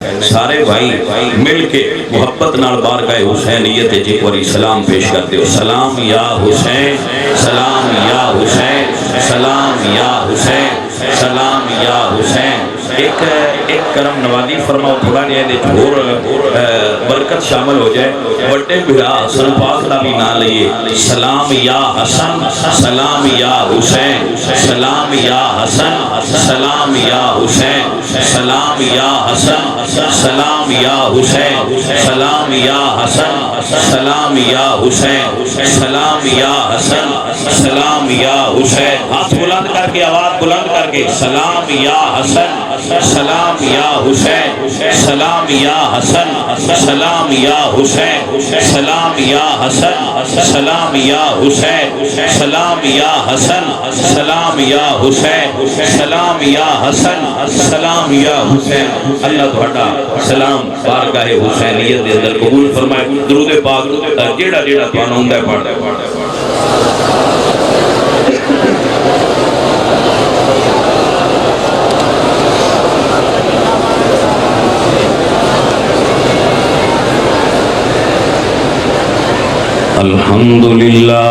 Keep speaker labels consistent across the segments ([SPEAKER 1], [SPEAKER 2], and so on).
[SPEAKER 1] سارے بھائی مل کے محبت نال بارگاہ حسینیت جی ایک باری سلام پیش کرتے ہو. سلام یا حسین، سلام یا حسین، سلام یا حسین، سلام یا حسین. ایک کرم نوازی فرماؤ تھوڑا جہے دے اور برکت شامل ہو جائے. بڑے بھرا حسن پاک دا بھی نہ لئیے. سلام یا حسن، سلام یا حسین، سلام یا حسن، سلام یا حسین، سلام یا حسن، سلام یا حسین، سلام یا حسن، سلام یا حسین، سلام یا حسن، سلام یا حسین. ہاتھ بلند کر کے، آواز بلند کر کے. سلام یا حسن، سلام یا حسین، سلام یا حسن، سلام یا حسین، سلام یا حسن، سلام یا حسین، سلام یا حسن، سلام یا حسین، سلام یا حسن، سلام یا حسین. اللہ تھوڑا سلام بارگاہ حسینیت دے اندر قبول فرمائے. درود پاک جیڑا جیڑا توانا ہوں دے پڑھ دے. الحمدللہ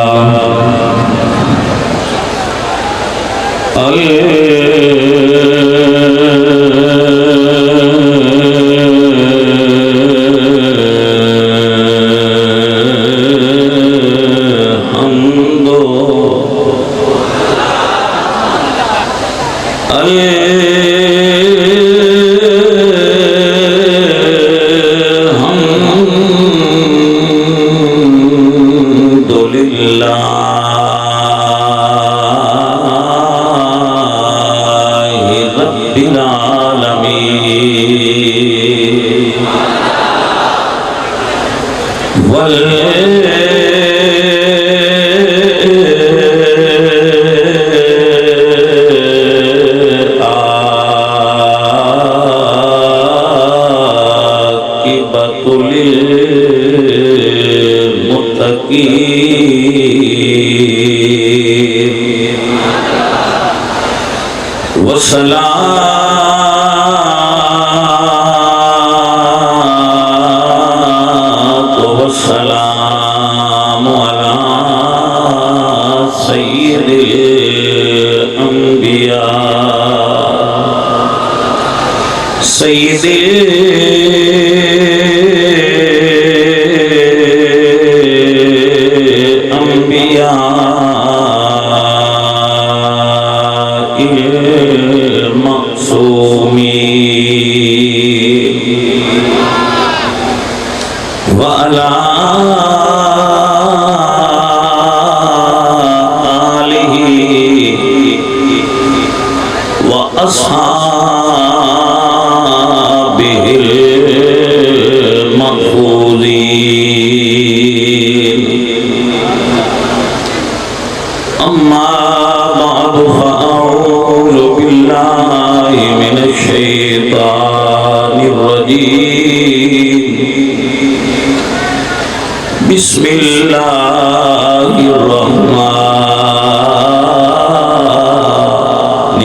[SPEAKER 1] بسم اللہ الرحمن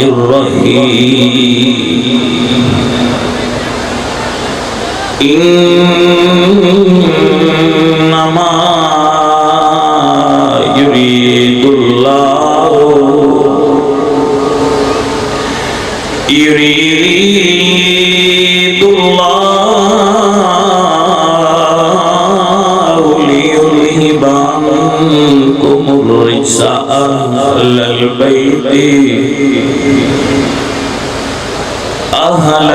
[SPEAKER 1] الرحیم. انما یرید اللہ عنكم الرجس أهل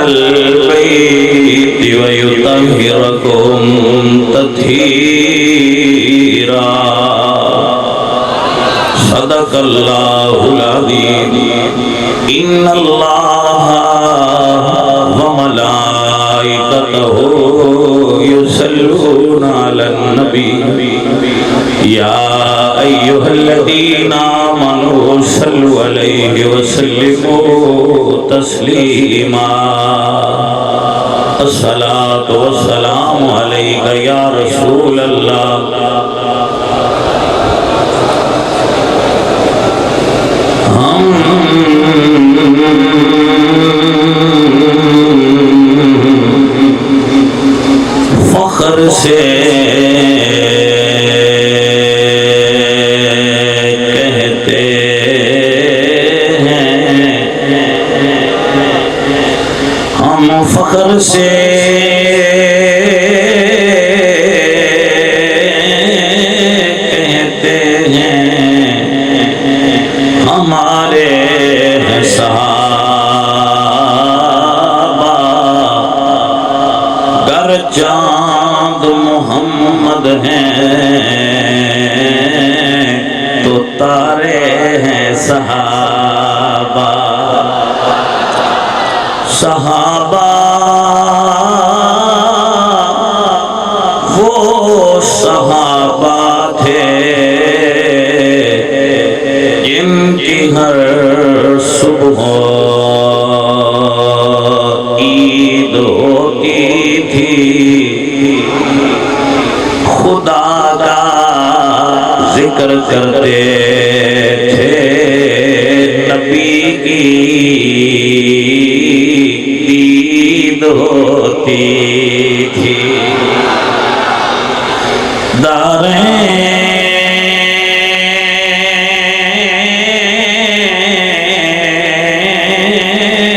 [SPEAKER 1] البيت ويطهركم تطهيرا. صدق الله العظيم. إن الله وملائكته يصلون على النبي يا أيها الذين آمنوا صلوا عليه وسلموا تسليما. الصلاة والسلام عليك يا رسول الله. ہم فخر سے کہتے ہیں، ہم فخر سے کہتے ہیں، ہمارے صحابہ گر چاند محمد ہیں تو تارے ہیں صحابہ، صحابہ وہ صحابہ تھے جن کی ہر صبح عید ہوتی تھی، خدا کا ذکر کرتے تھے، نبی کی عید ہوتی تھی۔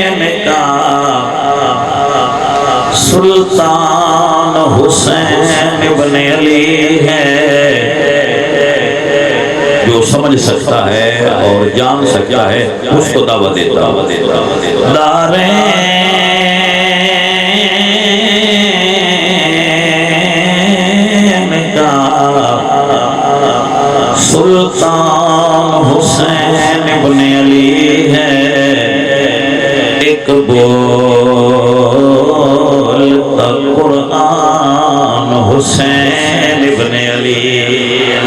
[SPEAKER 1] دارین کا سلطان حسین ابن علی ہے، جو سمجھ سکتا ہے اور جان سکتا ہے اس کو دعوت دیتا۔ دارین کا سلطان حسین ابن علی ہے، ایک بولتا قرآن حسین ابن علی ہے۔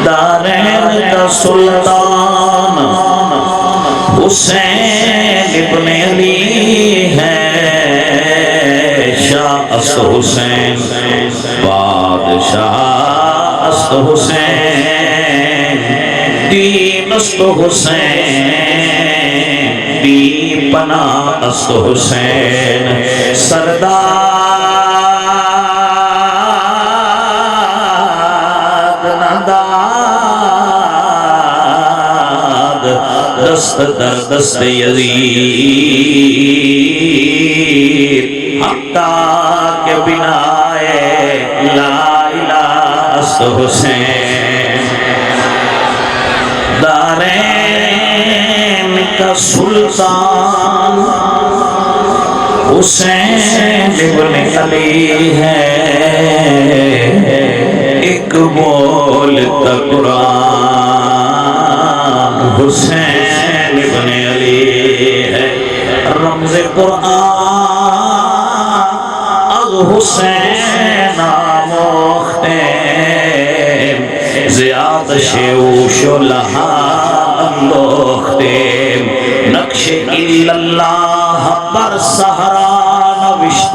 [SPEAKER 1] دارین کا سلطان حسین ابن علی ہے، شاہ است حسین بادشاہ است حسین، دین است حسین، بی پناہ است حسین، سرداد نداد دست در دست یزید، حتیٰ کہ بنائے لا الہ است حسین۔ دارین کا سلطان حسین ابن علی ہے، ایک بولتا قرآن حسین ابن علی ہے، رمز قرآن از حسین آموختیم، زیاد شیوش و لہا اندوختیم، نقش اللہ بر صحرا نوشت،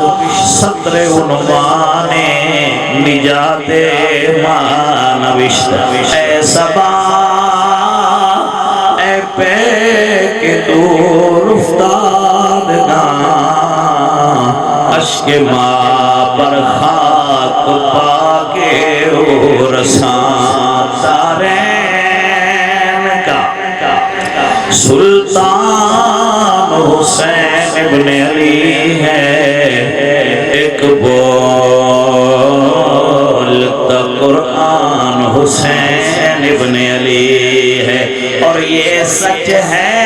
[SPEAKER 1] صدر عنوان نجات ماں نوشت، اے صبا اے پہ کے دور افتادگاں، عشق ماں پر خاک پاکے رسان۔ دارین کا سلطان حسین ابن علی ہے، ایک بولتا قرآن حسین ابن علی ہے، اور یہ سچ ہے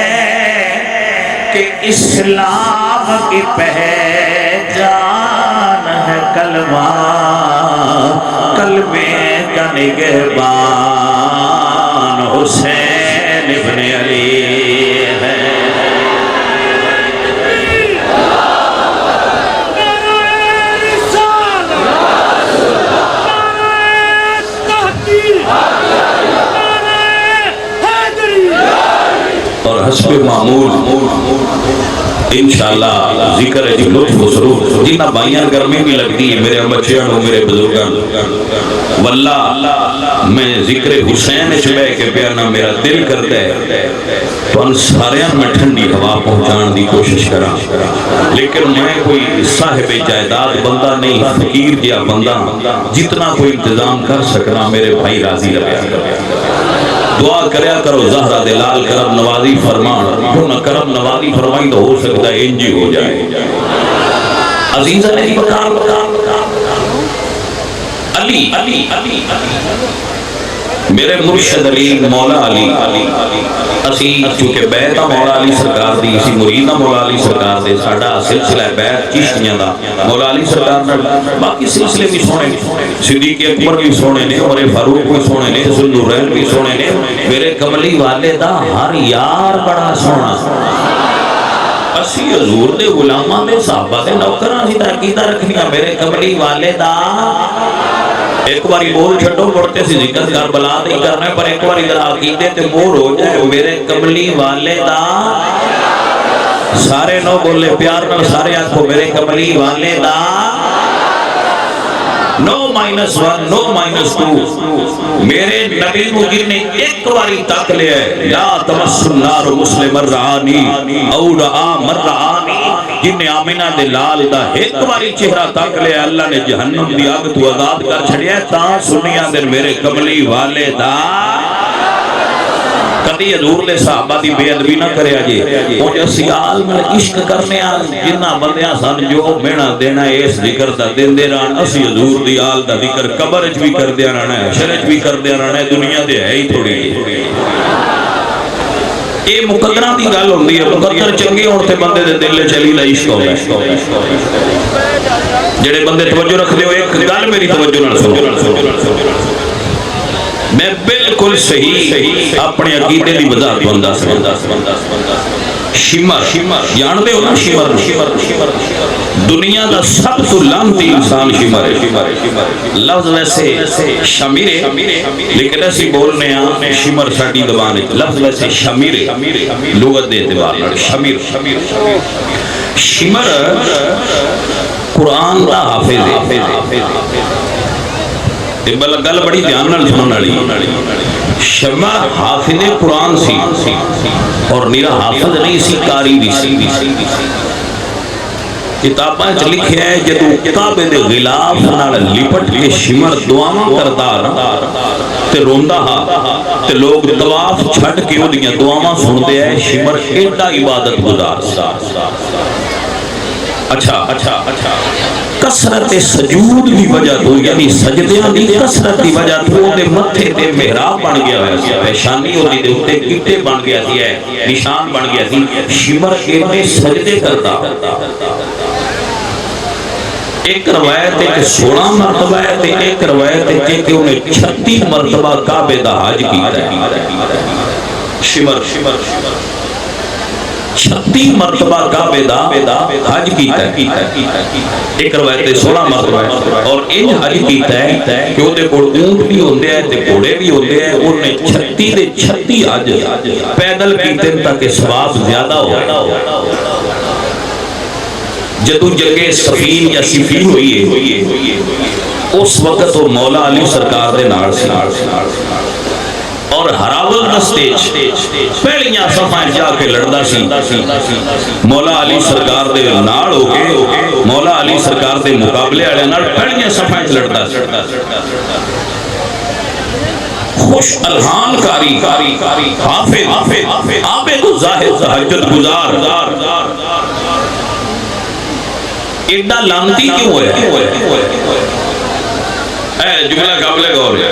[SPEAKER 1] کہ اسلام کی پہچان ہے کلمہ، کلمے کا نگہبان حسین ابن علی ہے۔ اور حسب معمول انشاءاللہ ذکر ہے جی لطف و سرور جنہ بائیاں گرمی بھی لگتی ہے میرے بچیاں نو میرے بزرگاں واللہ میں ذکر حسین چبے کے پیانا میرا دل کرتا ہے تو ان ساریاں میں ٹھنڈی ہوا پہنچان دی کوشش کرا لیکن میں کوئی صاحب جائیداد بندہ نہیں فقیر جیا بندہ جتنا کوئی انتظام کر سکنا میرے بھائی راضی رہے دعا کریا کرو زہرہ دلال کرم نوازی فرمان جو نہ کرم نوازی فرمائی تو ہو سکتا ہے انجی ہو جائے عزیزہ نے علی میرے مرشد علی مولا علی اسی چونکہ بیعتہ مولا علی سرکار دی اسی مریدہ مولا علی سرکار دے ساڑھا سلسلہ بیعت چشتیاں دا مولا علی سرکار دا باقی سلسلے بھی سونے صدیق اکبر بھی سونے نے عمر فاروق بھی سونے نے ذوالنورین بھی سونے نے میرے کملی والے دا ہر یار بڑا سونا اسی حضور دے غلامہ دے صحابہ دے نوکران ہی تحقیدہ رکھنیا میرے کملی والے دا ایک باری بول چھٹو پڑھتے سی ذکر کربلا دے کرنے پر ایک باری در عقیدے تے بول ہو جائے میرے کملی والے دا سارے نو بولے پیار نہ سارے آنکھو میرے کملی والے دا نو مائنس ون نو مائنس ٹو میرے نبی مجھر نے ایک باری تک لے لا تمس النار مسلم الرعانی او رعا مرعانی جن آمینہ دے لال دا ایک باری چہرہ تک لے اللہ نے جہنم دی آگ تو آزاد کر چھڑیا تا سنیا دن میرے کملی والے دا کدی حضور دے صحابہ دی بے ادبی نہ کرے آجے مجھے سیال میں عشق کرنے آن جنہ بندیاں سن جو مینا دینا اس ذکر دا دن دے ران اسی حضور دی آل دا ذکر قبرج بھی کر دیا رانا ہے شرج بھی کر دیا رانا ہے دنیا دے ہے ہی تھوڑی یہ مقدرہ دی گل ہوندی ہے مقدر چنگی ہوتے بندے دے دل چلی لا عشق ہو گئے جڑے بندے توجہ رکھ دے ہو ایک گل میری توجہ نہ سنو میں بالکل صحیح اپنے عقیدے لی وضاحت بندہ شمر جانتے ہو نا شمر دنیا دا سب تو لانتی انسان شمر ہے لفظ ویسے شمیر ہے لیکن ایسی بولنے ہیں شمر ساڑی دبانے لفظ ویسے شمیر ہے لغت دے اعتبار شمر قرآن دا حافظ ہے گل بڑی دھیان نال سنن والی شمر حافظ قرآن سی اور نیرا حافظ نہیں سی قاری بھی سی کتاباں چ لکھیا ہے جدوں کعبے دے غلاف نال لپٹ کے شمر دعاواں کردا تے روندا ہا تے لوگ طواف چھڈ کے اودیاں دعاواں سنتے ہیں شمر ایڈا عبادت گزار سی اچھا کثرت سجود دی وجہ تو یعنی سجدیاں دی کثرت دی وجہ تو دے متھے تے محراب بن گیا ہے پیشانی ہوتی دے اتے گٹے بن گیا سی ہے نشان بن گیا سی شمر کے میں سجدے کرتا ایک روایت ہے کہ 16 مرتبہ ہے تے ایک روایت ہے کہ انہیں 36 مرتبہ کعبے دا حج کیتا ہے شمر 36 مرتبہ کعبے دا حج کیتا ہے ایک روایت 16 مرتبہ ہے اور ان حج کیتا ہے کہ وہ دے کوڑ اونٹ بھی ہوندے ہیں تے گھوڑے بھی ہوندے ہیں انہیں 36 دے 36 حج پیدل کیتے ہیں تاکہ ثواب زیادہ ہو جدو جنگے سفین یا سفین ہوئی ہے اس وقت وہ مولا علی سرکار دے نار سی اور ہراول رستے پہلیاں صفائیں جا کے لڑدا سی مولا علی سرکار دے نال ہو کے مولا علی سرکار دے مقابلے والے نال پہلیاں صفائیں لڑدا سی خوش الہان کاری حافظ عابد زاہد تہجد گزار ایڈا لانتی کیوں ہے جملہ قابل غور ہے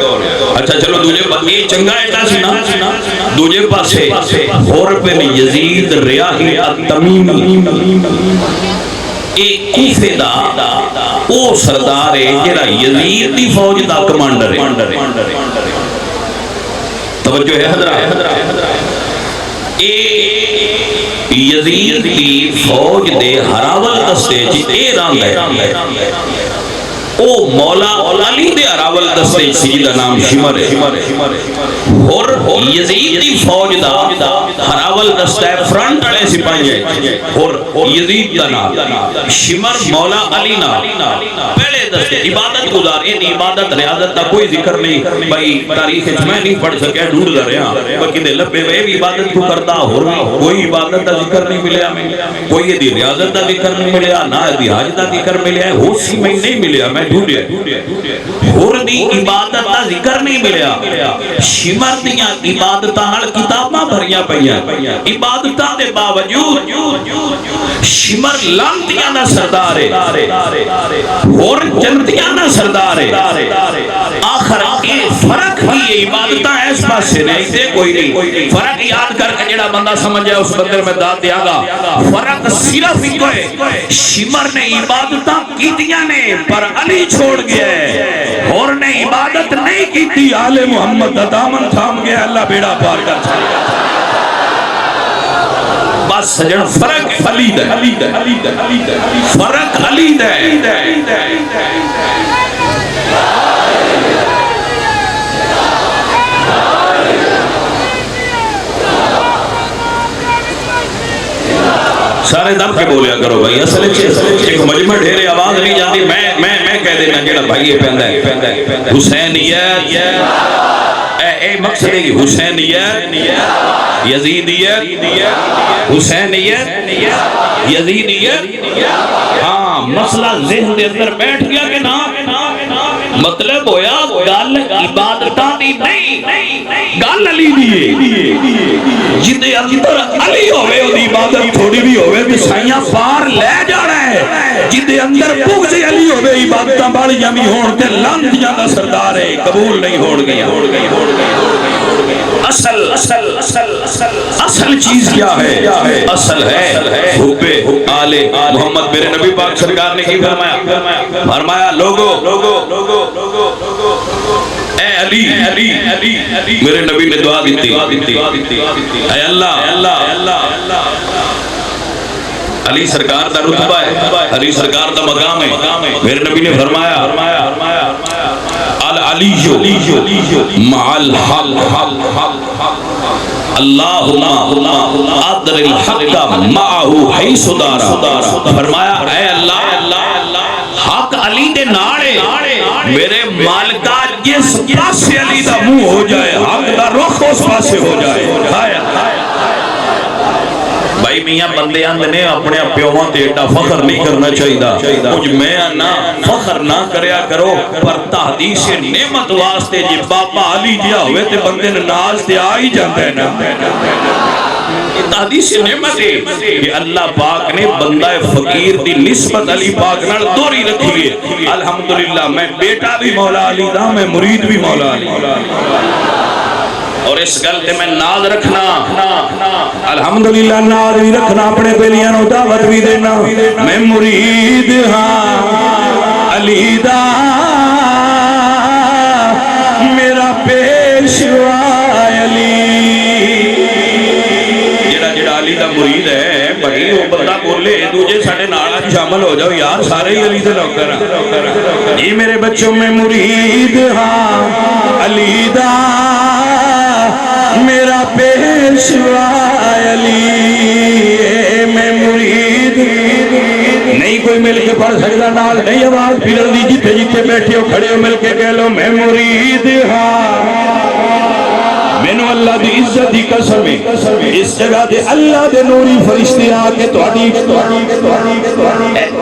[SPEAKER 1] اچھا چلو دوجے پاس یہ چنگا ایڈا سی نا دوجے پاسے غور بن یزید ریاحی التمیمی ایک کوفے دا او سردار ہے جڑا یزید دی فوج دا کمانڈر ہے توجہ ہے حضرات یزید دی فوج دے ہراول دستے اے رنگ ہے او مولا علی دے ہراول دستے سیدہ نام شمر ہے اور یزید دی فوج دا ہراول اول دستہ ہے فرنٹ والے سپاہی ہے اور یزید کا نام شمر مولا علی نام پہلے دستے عبادت گزار ان عبادت ریاضت کا کوئی ذکر نہیں بھائی تاریخ میں نہیں پڑھ سکیا ڈھونڈ دا رہا باقی دے لبے وہ بھی عبادت کو کرتا اور کوئی عبادت کا ذکر نہیں ملیا کوئی دی ریاضت کا ذکر نہیں ملیا نہ دی حج کا ذکر ملیا ہو سی میں نہیں ملیا میں ڈھونڈیا اور دی عبادت کا ذکر نہیں ملیا شمر دیاں عبادتاں نال کتاباں بھریاں پئیاں عبادتاں دے باوجود شمر لانتیاں دا سردار ہے اور جنتیاں دا سردار ہے آخر یہ فرق ہی ہے عبادتاں اس پاس سے نہیں تے کوئی نہیں فرق یاد کر کے جڑا بندہ سمجھ جائے اس بندے میں داد دیا گا فرق صرف ہی کوئی شمر نے عبادتاں کیتیاں نے پر علی چھوڑ گیا ہے اور نے عبادت نہیں کیتی آل محمد دا دامن تھام گیا اللہ بیڑا پار کر چھاڑیا بس سجن فرق علی دے فرق علی دے سارے دم کے بولیا کرو بھائی اصل ایک مجمع ڈھیرے آواز نہیں جاتی میں کہہ دینا جڑا بھائی یہ پہندا ہے حسینیت اے مقصد ہے کہ حسینیت یزیدیت حسینیت یزیدیت ہاں مسئلہ ذہن دے اندر بیٹھ گیا کہ نا مطلب ہویا گل عبادتاں دی نہیں گل علی دی جدے اندر علی ہوئے دی عبادت تھوڑی بھی ہوئے بھی سائیاں پار لے جانا ہے جدے اندر بغض علی ہوئے عبادتاں باڑیاں بھی ہون تے لانتیاں دا سردار ہے قبول نہیں ہون گئی اصل چیز کیا ہے اصل ہے حب آل محمد میرے نبی پاک سرکار نے کی فرمایا لوگو اے علی میرے نبی نے دعا دیتی اے اللہ علی سرکار دا رتبہ ہے علی سرکار دا مقام ہے میرے نبی نے فرمایا العلی مع الحق اللہم ادر الحق معہو حیث دارا فرمایا اے اللہ حق علی دے ناڑے میرے مالکہ جس پاسے علی دا منہ ہو جائے حق دا رخ اس پاسے ہو جائے بھائی میاں بندے اندنے اپنے پیوہاں تے ایڈا فخر نہیں کرنا چاہیے کچھ میں نہ فخر نہ کریا کرو پر تحدیث نعمت واسطے جی بابا علی جیا ہوئے تے بندے ناز تے آئی جاندے نا تحدیث نعمت ہے کہ اللہ پاک نے بندہ فقیر دی نسبت علی پاک نال دوری رکھی ہے الحمدللہ میں بیٹا بھی مولا علی دا میں مرید بھی مولا علی اور اس گلتے میں ناز رکھنا الحمدللہ ناز بھی رکھنا اپنے بیلیاں نو دعوت بھی دینا میں مرید ہاں علی دا میرا پیشوا علی جڑا علی دا مرید ہے بھائی وہ بندہ بولے دوجے ساڑھے ناڑا شامل ہو جاؤ یار سارے ہی علی دے نوکر ہیں یہ میرے بچوں میں مرید ہاں علی دا میرا پیشوا علی میں مرید نہیں کوئی مل کے پڑھ سکتا نال نہیں آواز پھر دی جتے جتے بیٹھے ہو کھڑے ہو مل کے کہہ لو میں مرید ہاں مینو اللہ دی عزت دی قسم ہے اس جگہ دے اللہ دے نوری فرشتے آ کے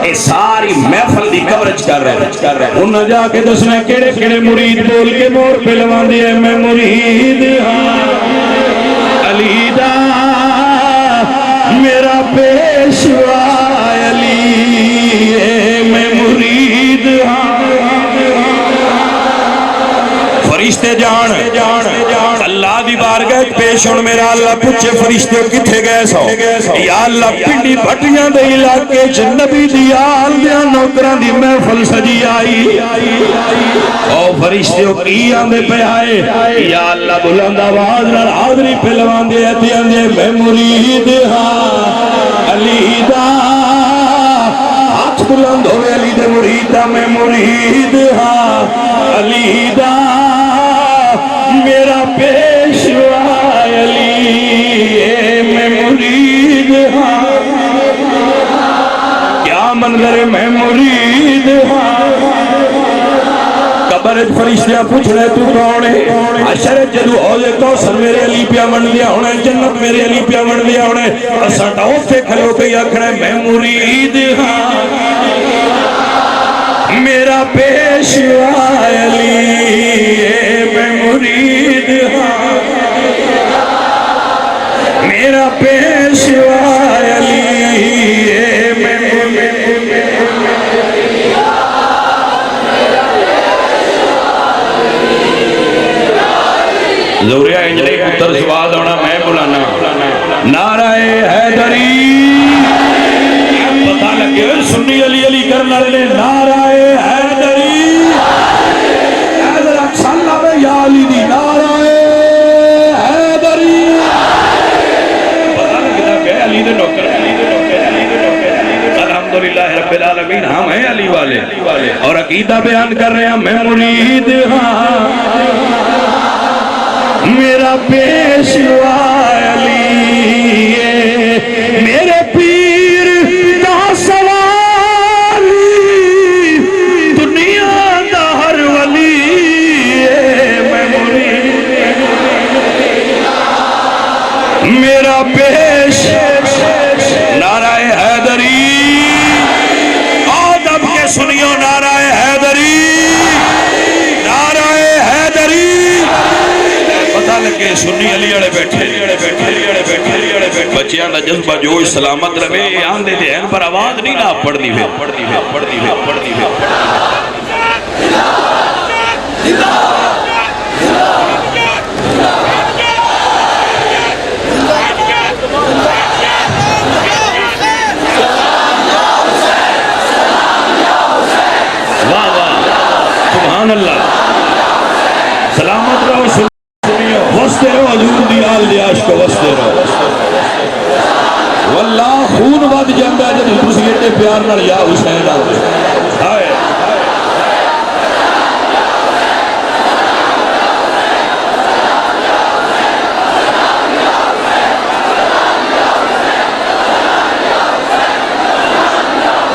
[SPEAKER 1] اے ساری محفل دی کوریج کر رہے ہیں انہاں جا کے دسنا کیڑے کیڑے مرید بول کے مور پہ لواندے ہیں میں مرید ہاں علی دا میرا پیشوا علی میں مرید ہاں فرشتے جان اللہ دی بارگاہ پیش ہون میرا اللہ پوچھے فرشتے کتھے گئے سو یا اللہ پنڈی بھٹیاں دے علاقے چ نبی دی آل دیاں نوکراں دی محفل سجی آئی او فرشتے کی آندے پہ آئے یا اللہ بلند آواز نال حاضری پہ لواندے تے آندے میں مرید ہاں علی دا ہاتھ بلند ہوئے علی دے مرید دا میں مرید ہاں علی دا میرا پیشوا علی میں منظر میں مرید قبر فرشتیاں پوچھنے تو کون ہے حشر جدو حوض کوثر میرے علی پیا بن دیا ہونا جنت میرے علی پیا بن دیا ہونا اساں تا اوتھے کھلو کے آکھنا میں مرید ہاں میرا پیشوا علی میں مرید ہاں میرا پیشوا علی میں مرید زوریہ انجلی پتر سواد ہونا میں بلانا نعرہ حیدری پتہ لگے سنی علی علی کرنا لے نعرہ حیدری حیدر اکسان لابے یا علی دی نعرہ حیدری پتہ لگے کہ علی دے نوکر الحمدللہ رب العالمین ہم ہیں علی والے اور عقیدہ بیان کر رہے ہیں میں مرید ہاں میرا پیشوا علی میرے پیر دا سوالی دنیا دا ہر ولی میں مرید میرا پیش نعرہ حیدری آدم کے سنیو نعرہ حیدری نعرہ حیدری پتہ لگے سنی علی اڑے بیٹھے بچیاں دا جذبہ جوش سلامت رہے آن دے دے ان پر آواز نہیں نہ پڑھنی ہے واہ واہ سبحان اللہ سلامت رہو وستے رہو حضور دی آل دی عاشق وستے رہو واللہ خون ود جاندہ جب خوشیتے پیار نہ یا حسین آئے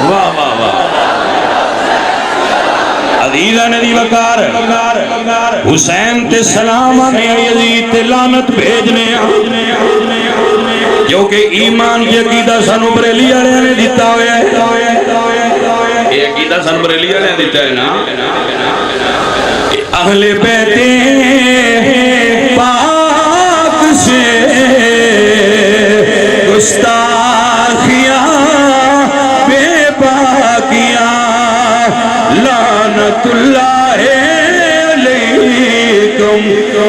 [SPEAKER 1] واہ واہ واہ عزیزہ ندی وقار حسین تے سلام آنے یزید تے لانت بھیجنے جو کہ ایمان کی عقیدہ سنو بریلی آلے نے دیتا ہویا ہے یہ عقیدہ سنو بریلی آلے نے دیتا ہے نا اہل بیت پاک سے گستاخیاں بے باقیاں لعنت اللہ علیکم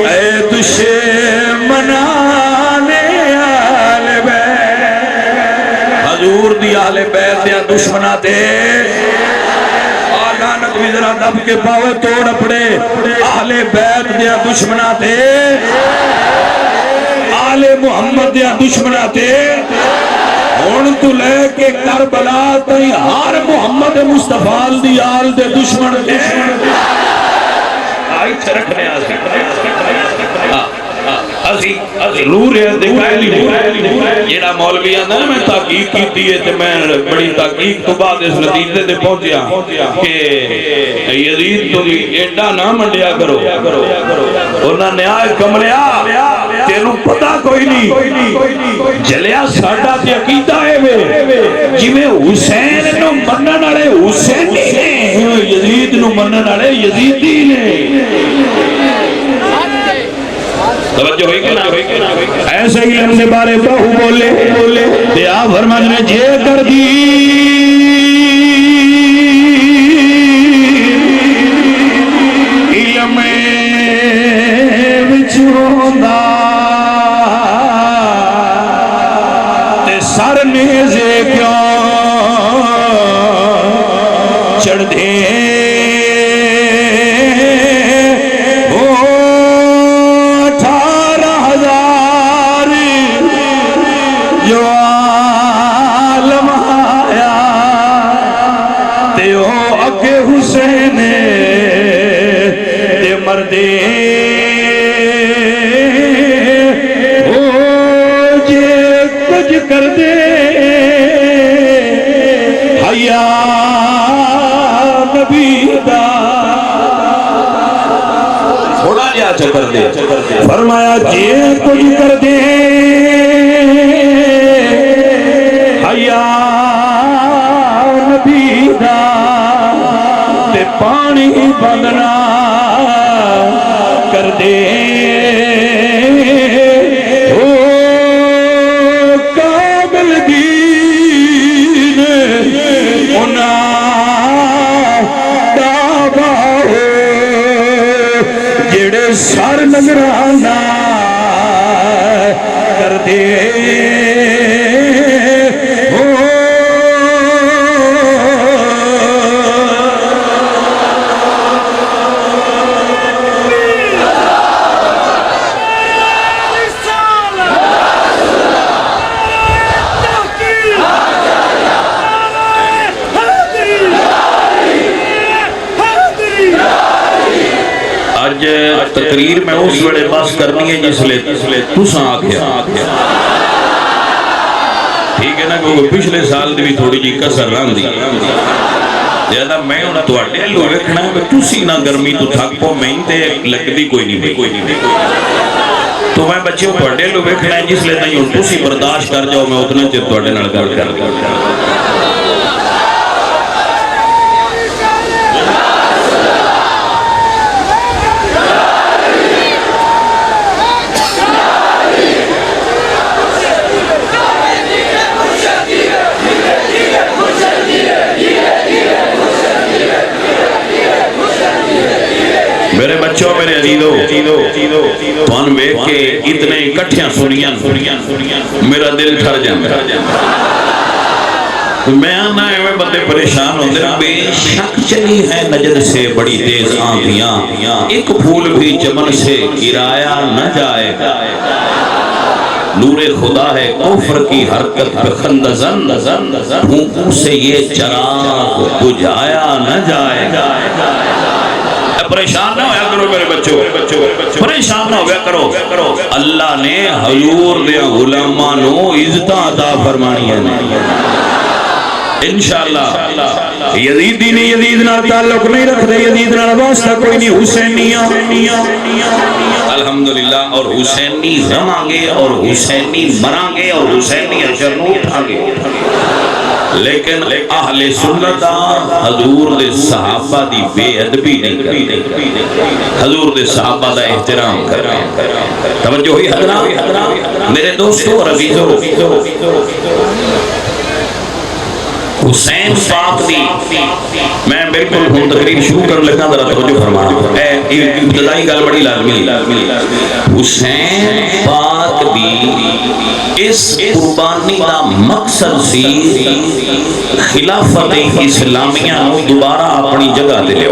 [SPEAKER 1] اے دشمنان آل بیت حضور دی آل بیت یا دشمنہ دے لعنت بھی ذرا دب کے پاوے توڑ اپڑے آل بیت دیا دشمنہ دے آل محمد دیا دشمنہ دے ہون تو لے کے کربلا تئی ہر محمد مصطفیٰ دی آل دے دشمن دے آئی چھرکنے آزی ضرور ہے دکھائلی جیڑا مولوی آندھا نا میں تحقیق کی دیئے تے میں بڑی تحقیق تو بعد اس نتیجے دے پہنچیا کہ یزید تو بھی ایڈا نہ منڈیا کرو انہاں نے آئے کملیا تینوں پتہ کوئی نہیں جلیا ساڑھا تے عقیدہ ہے جی میں حسین نو منن والے حسینی نے یزید نو منن والے یزیدی نے توجہ ہوئی کہ نہ ایسے ہی لمحے بارے بہو بولے دیا فرمان نے جے کر دی علم وچھوندا تے سر نیزے کیوں چڑھ دے حیا نبی دا تھوڑا جا چکر دے فرمایا جی کچھ کر دے حیا نبی دا تے پانی بندنا کر دے سر نظرانہ کر دے تقریر میں اس وڑے بس کرنی ہے جس لئے تُساں آکھیا ٹھیک ہے نا کیونکہ پچھلے سال دی بھی تھوڑی جی کسر رہن دی زیادہ میں انہاں تو اٹھے لو رکھنا ہے کہ تُسی نہ گرمی تو تھک پو میں تے لگ دی کوئی نہیں تو میں بچے تو اٹھے لو رکھنا ہے جس لئے نہیں ہوں تُسی برداشت کر جاؤ میں اتنے چر تو اٹھے نہ کر میرے بچوں میرے عزیزو توان بیک کے اتنے اکٹھیاں سنیاں میرا دل ٹھر جاندہ میں آنا ہے میں بندے پریشان ہوتے ہیں بے شک چلی ہے نجد سے بڑی تیز آندیاں ایک پھول بھی چمن سے گرایا نہ جائے گا نور خدا ہے کفر کی حرکت پہ خندزن بھوکوں سے یہ چراغ بجھایا نہ جائے گا پریشان نہ ہویا کرو میرے بچوں پریشان نہ ہویا کرو اللہ نے حضور دیا غلامانو عزتہ عطا فرمانی ہے انشاءاللہ یزید دینی یزید نہ تعلق نہیں رکھ دے یزید نہ واسطہ کوئی نہیں حسینیہ الحمدللہ اور حسینی رماں گے اور حسینی مراں گے اور حسینی اجر نو اٹھا گے لیکن اہل سنت حضور دے صحابہ دی بے ادبی نہیں کرتے حضور دے صحابہ دا احترام کرتے توجہ ہوئی حضرات میرے دوستو اور عزیزو حسین پاک دی میں بالکل ہوں تقریر شروع کر لگا ذرا توجہ فرمانا ابتدائی گل بڑی لازمی حسین پاک دی اس قربانی دا مقصد سی خلافت اسلامیہ نو دوبارہ اپنی جگہ دے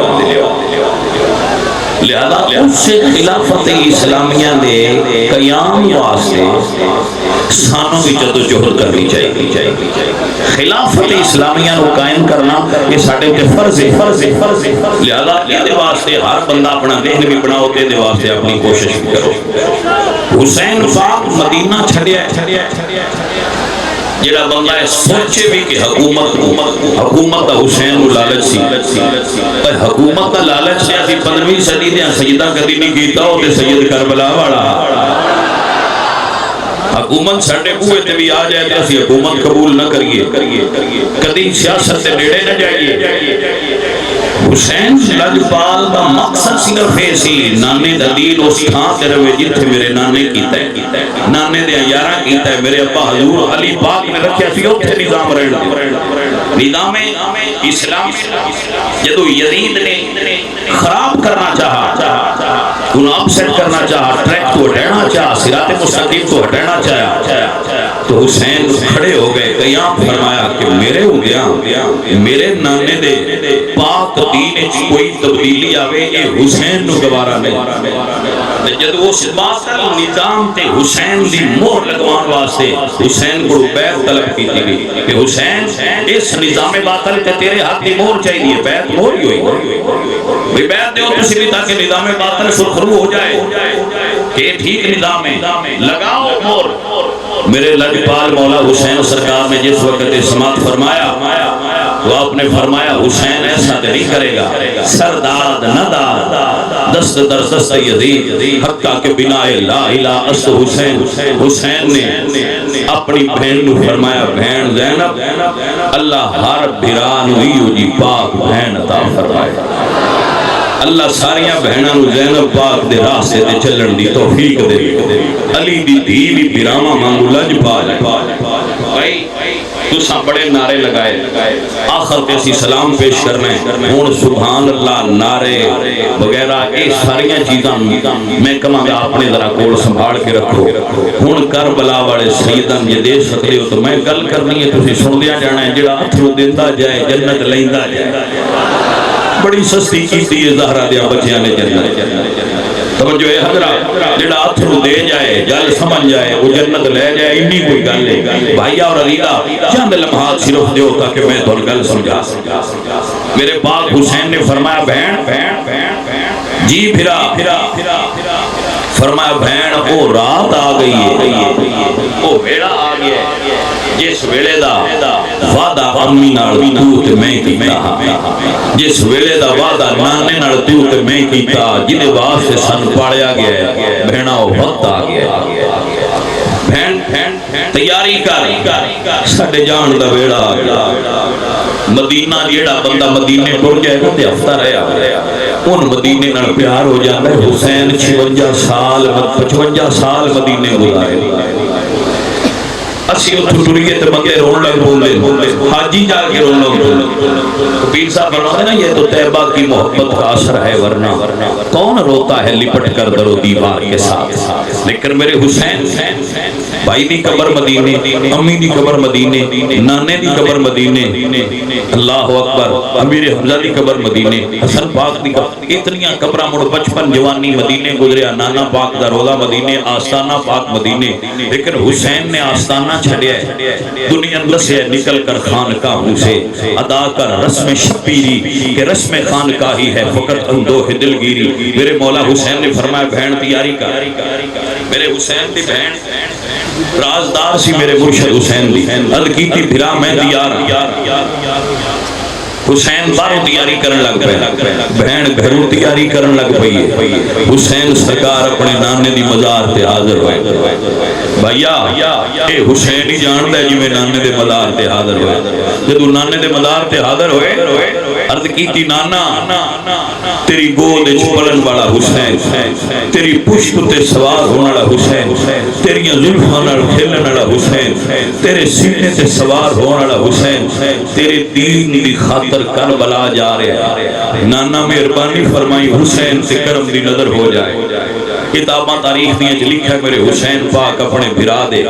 [SPEAKER 1] لہذا اس سے خلافت اسلامیہ دے قیام واسطے سانوں کی جد و جہد کرنی چاہیے خلافت اسلامیہ کو قائم کرنا یہ ساڑھے کے فرض ہے لہذا یہ دے واسطے ہر بندہ اپنا ذہن بھی بناؤ تے دے واسطے اپنی کوشش بھی کرو حسین پاک مدینہ چھڑیا جڑا بندہ ہے سوچے بھی کہ حکومت دا حسین کو لالچ سی پر حکومت دا لالچ سے اسی 15ویں صدی دے سجدہ کدی نہیں کیتا ہو تے سید کربلا والا حکومت ساڑھے بوئے تے بھی آ جائے تے اسی حکومت قبول نہ کریے کدی سیاست تے نیڑے نہ جائیے حسین لجپال دا مقصد صرف ایسی نانے دا دین اس تھا تیرے میں جتھے میرے نانے کیتا ہے نانے دے یارہ کیتا ہے میرے ابا حضور علی پاک میں رکھیا سی اتھے نظام رہن نظام اسلام جدو یزید نے خراب کرنا چاہا انہوں اپسیٹ کرنا چاہا ٹریک کو ہٹانا چاہا صراط مستقیم کو ہٹانا چاہا تو حسین کھڑے ہو گئے قیام فرمایا کہ میرے ہو گیا میرے نانے دے پاک دین کوئی تبدیلی آوے یہ حسین نو گوارا نہیں جد اس باطل نظام تے حسین دی مور لگوان واسطے حسین کو بیعت طلب کی تھی کہ حسین اس نظام باطل تے تیرے ہاتھ دی مور چاہیے بیعت مور ہی ہوئی بیعت دیو تو سری تاکہ نظام باطل سرخرو ہو جائے کہ ٹھیک نظام ہے لگاؤ مور میرے لجپال مولا حسین سرکار نے جس وقت سماعت فرمایا تو آپ نے فرمایا حسین ایسا نہیں کرے گا، سرداد نہ داد دست در دست یزید حقا کے بنا لا الہ است حسین۔ حسین نے اپنی بہن نو فرمایا بہن زینب اللہ ہر بھران ہوئی جی پاک بہن عطا فرمائے۔ اللہ ساریاں بہناں نو زینب پاک دے راستے تے چلن دی توفیق دے۔ علی دی دھی بھی بھراواں مانگو لج پا جائے۔ بھائی تساں بڑے نعرے لگائے، آخر تے اسی سلام پیش کرنا ہے۔ ہن سبحان اللہ نعرے وغیرہ اے ساریاں چیزاں میں کہاں گا اپنے ذرا کول سنبھال کے رکھو۔ ہن کربلا والے سیداں جے دے سکتے ہو تو میں گل کرنی ہے، تسی سندیا جانا ہے۔ جڑا اتھرو دیندا جائے جنت لیندا جائے۔ بڑی سستی کیتی ہے زہرا دیا بچیاں نے جنت۔ توجہ ہے حضرات، جڑا اتھرو دے جائے جل سمجھ جائے وہ جنت لے جائے، انی کوئی گل ہے۔ بھائیہ اور علیدہ چند لمحات صرف دیو تاکہ میں تو گل سمجھا۔ میرے پاک حسین نے فرمایا بہن جی پھرا، فرمایا بہن او رات آ گئی ہے، او ویڑا آ گیا ہے جس ویلے دا وعدہ امی نال تو تے میں کیتا، جس ویلے دا وعدہ نانے نال تو تے میں کیتا، جدے واسطے سن پاڑیا گیا ہے بہنا او وقت آ گیا ہے۔ بہن تیاری کر، ساڈے جان دا ویڑا آ گیا۔ مدینہ جیڑا بندہ مدینے ٹر جائے گا تے ہفتہ رہیا ان مدینے نال پیار ہو جاتا ہے۔ حسین 55 سال مدینے گزارے۔ اسی اتھو ٹریے تے بندے رون لگ بولے، حاجی جا کے رون لگ بولے۔ پیر صاحب فرماتے ہیں نا یہ تو طیبہ کی محبت کا اثر ہے، ورنہ کون روتا ہے لپٹ کر در و دیوار کے ساتھ۔ لیکن میرے حسین بھائی دی قبر مدینے، امی دی قبر مدینے، نانے دی قبر مدینے، اللہ اکبر، امیر حمزہ دی قبر مدینے، حسن پاک دی قبر، اتنیاں قبرہ مڑ بچپن جوانی مدینے گزریا، نانا پاک دا روضہ مدینے، آستانہ پاک مدینے۔ لیکن حسین نے آستانہ چھڑیا ہے، دنیا نسے نکل کر خانقاہوں سے ادا کر رسم شبیری کہ رسم خانقاہی ہے فقط اندوہ دلگیری۔ میرے مولا حسین نے فرمایا بہن تیاری کر، میرے حسین دی بہن رازدار سی میرے مرشد حسین دی، عرض کی تھی بھرا میں دیار حسین بارو تیاری کرن لگ پہ، بہن گھروں تیاری کرن لگ پئی ہے۔ حسین سرکار اپنے نانے دی مزار تے حاضر ہوئے۔ بھائیا اے حسین ہی جان دے جی میں نانے دے مزار تے حاضر ہوئے۔ جدو نانے دے مزار تے حاضر ہوئے عرض کی تھی نانا تیری گود پلن والا حسین، تیری پشت تے سوار ہونے والا حسین، تیریاں زلفاں نال کھیلن والا حسین، تیرے سینے تے سوار ہونے والا حسین، تیرے دین دی خاطر کربلا جا رہے۔ نانا مہربانی فرمائی حسین تے کرم دی نظر ہو جائے۔ کتاباں تاریخ دیاں چ لکھا ہے میرے حسین پاک اپنے بھرا دے،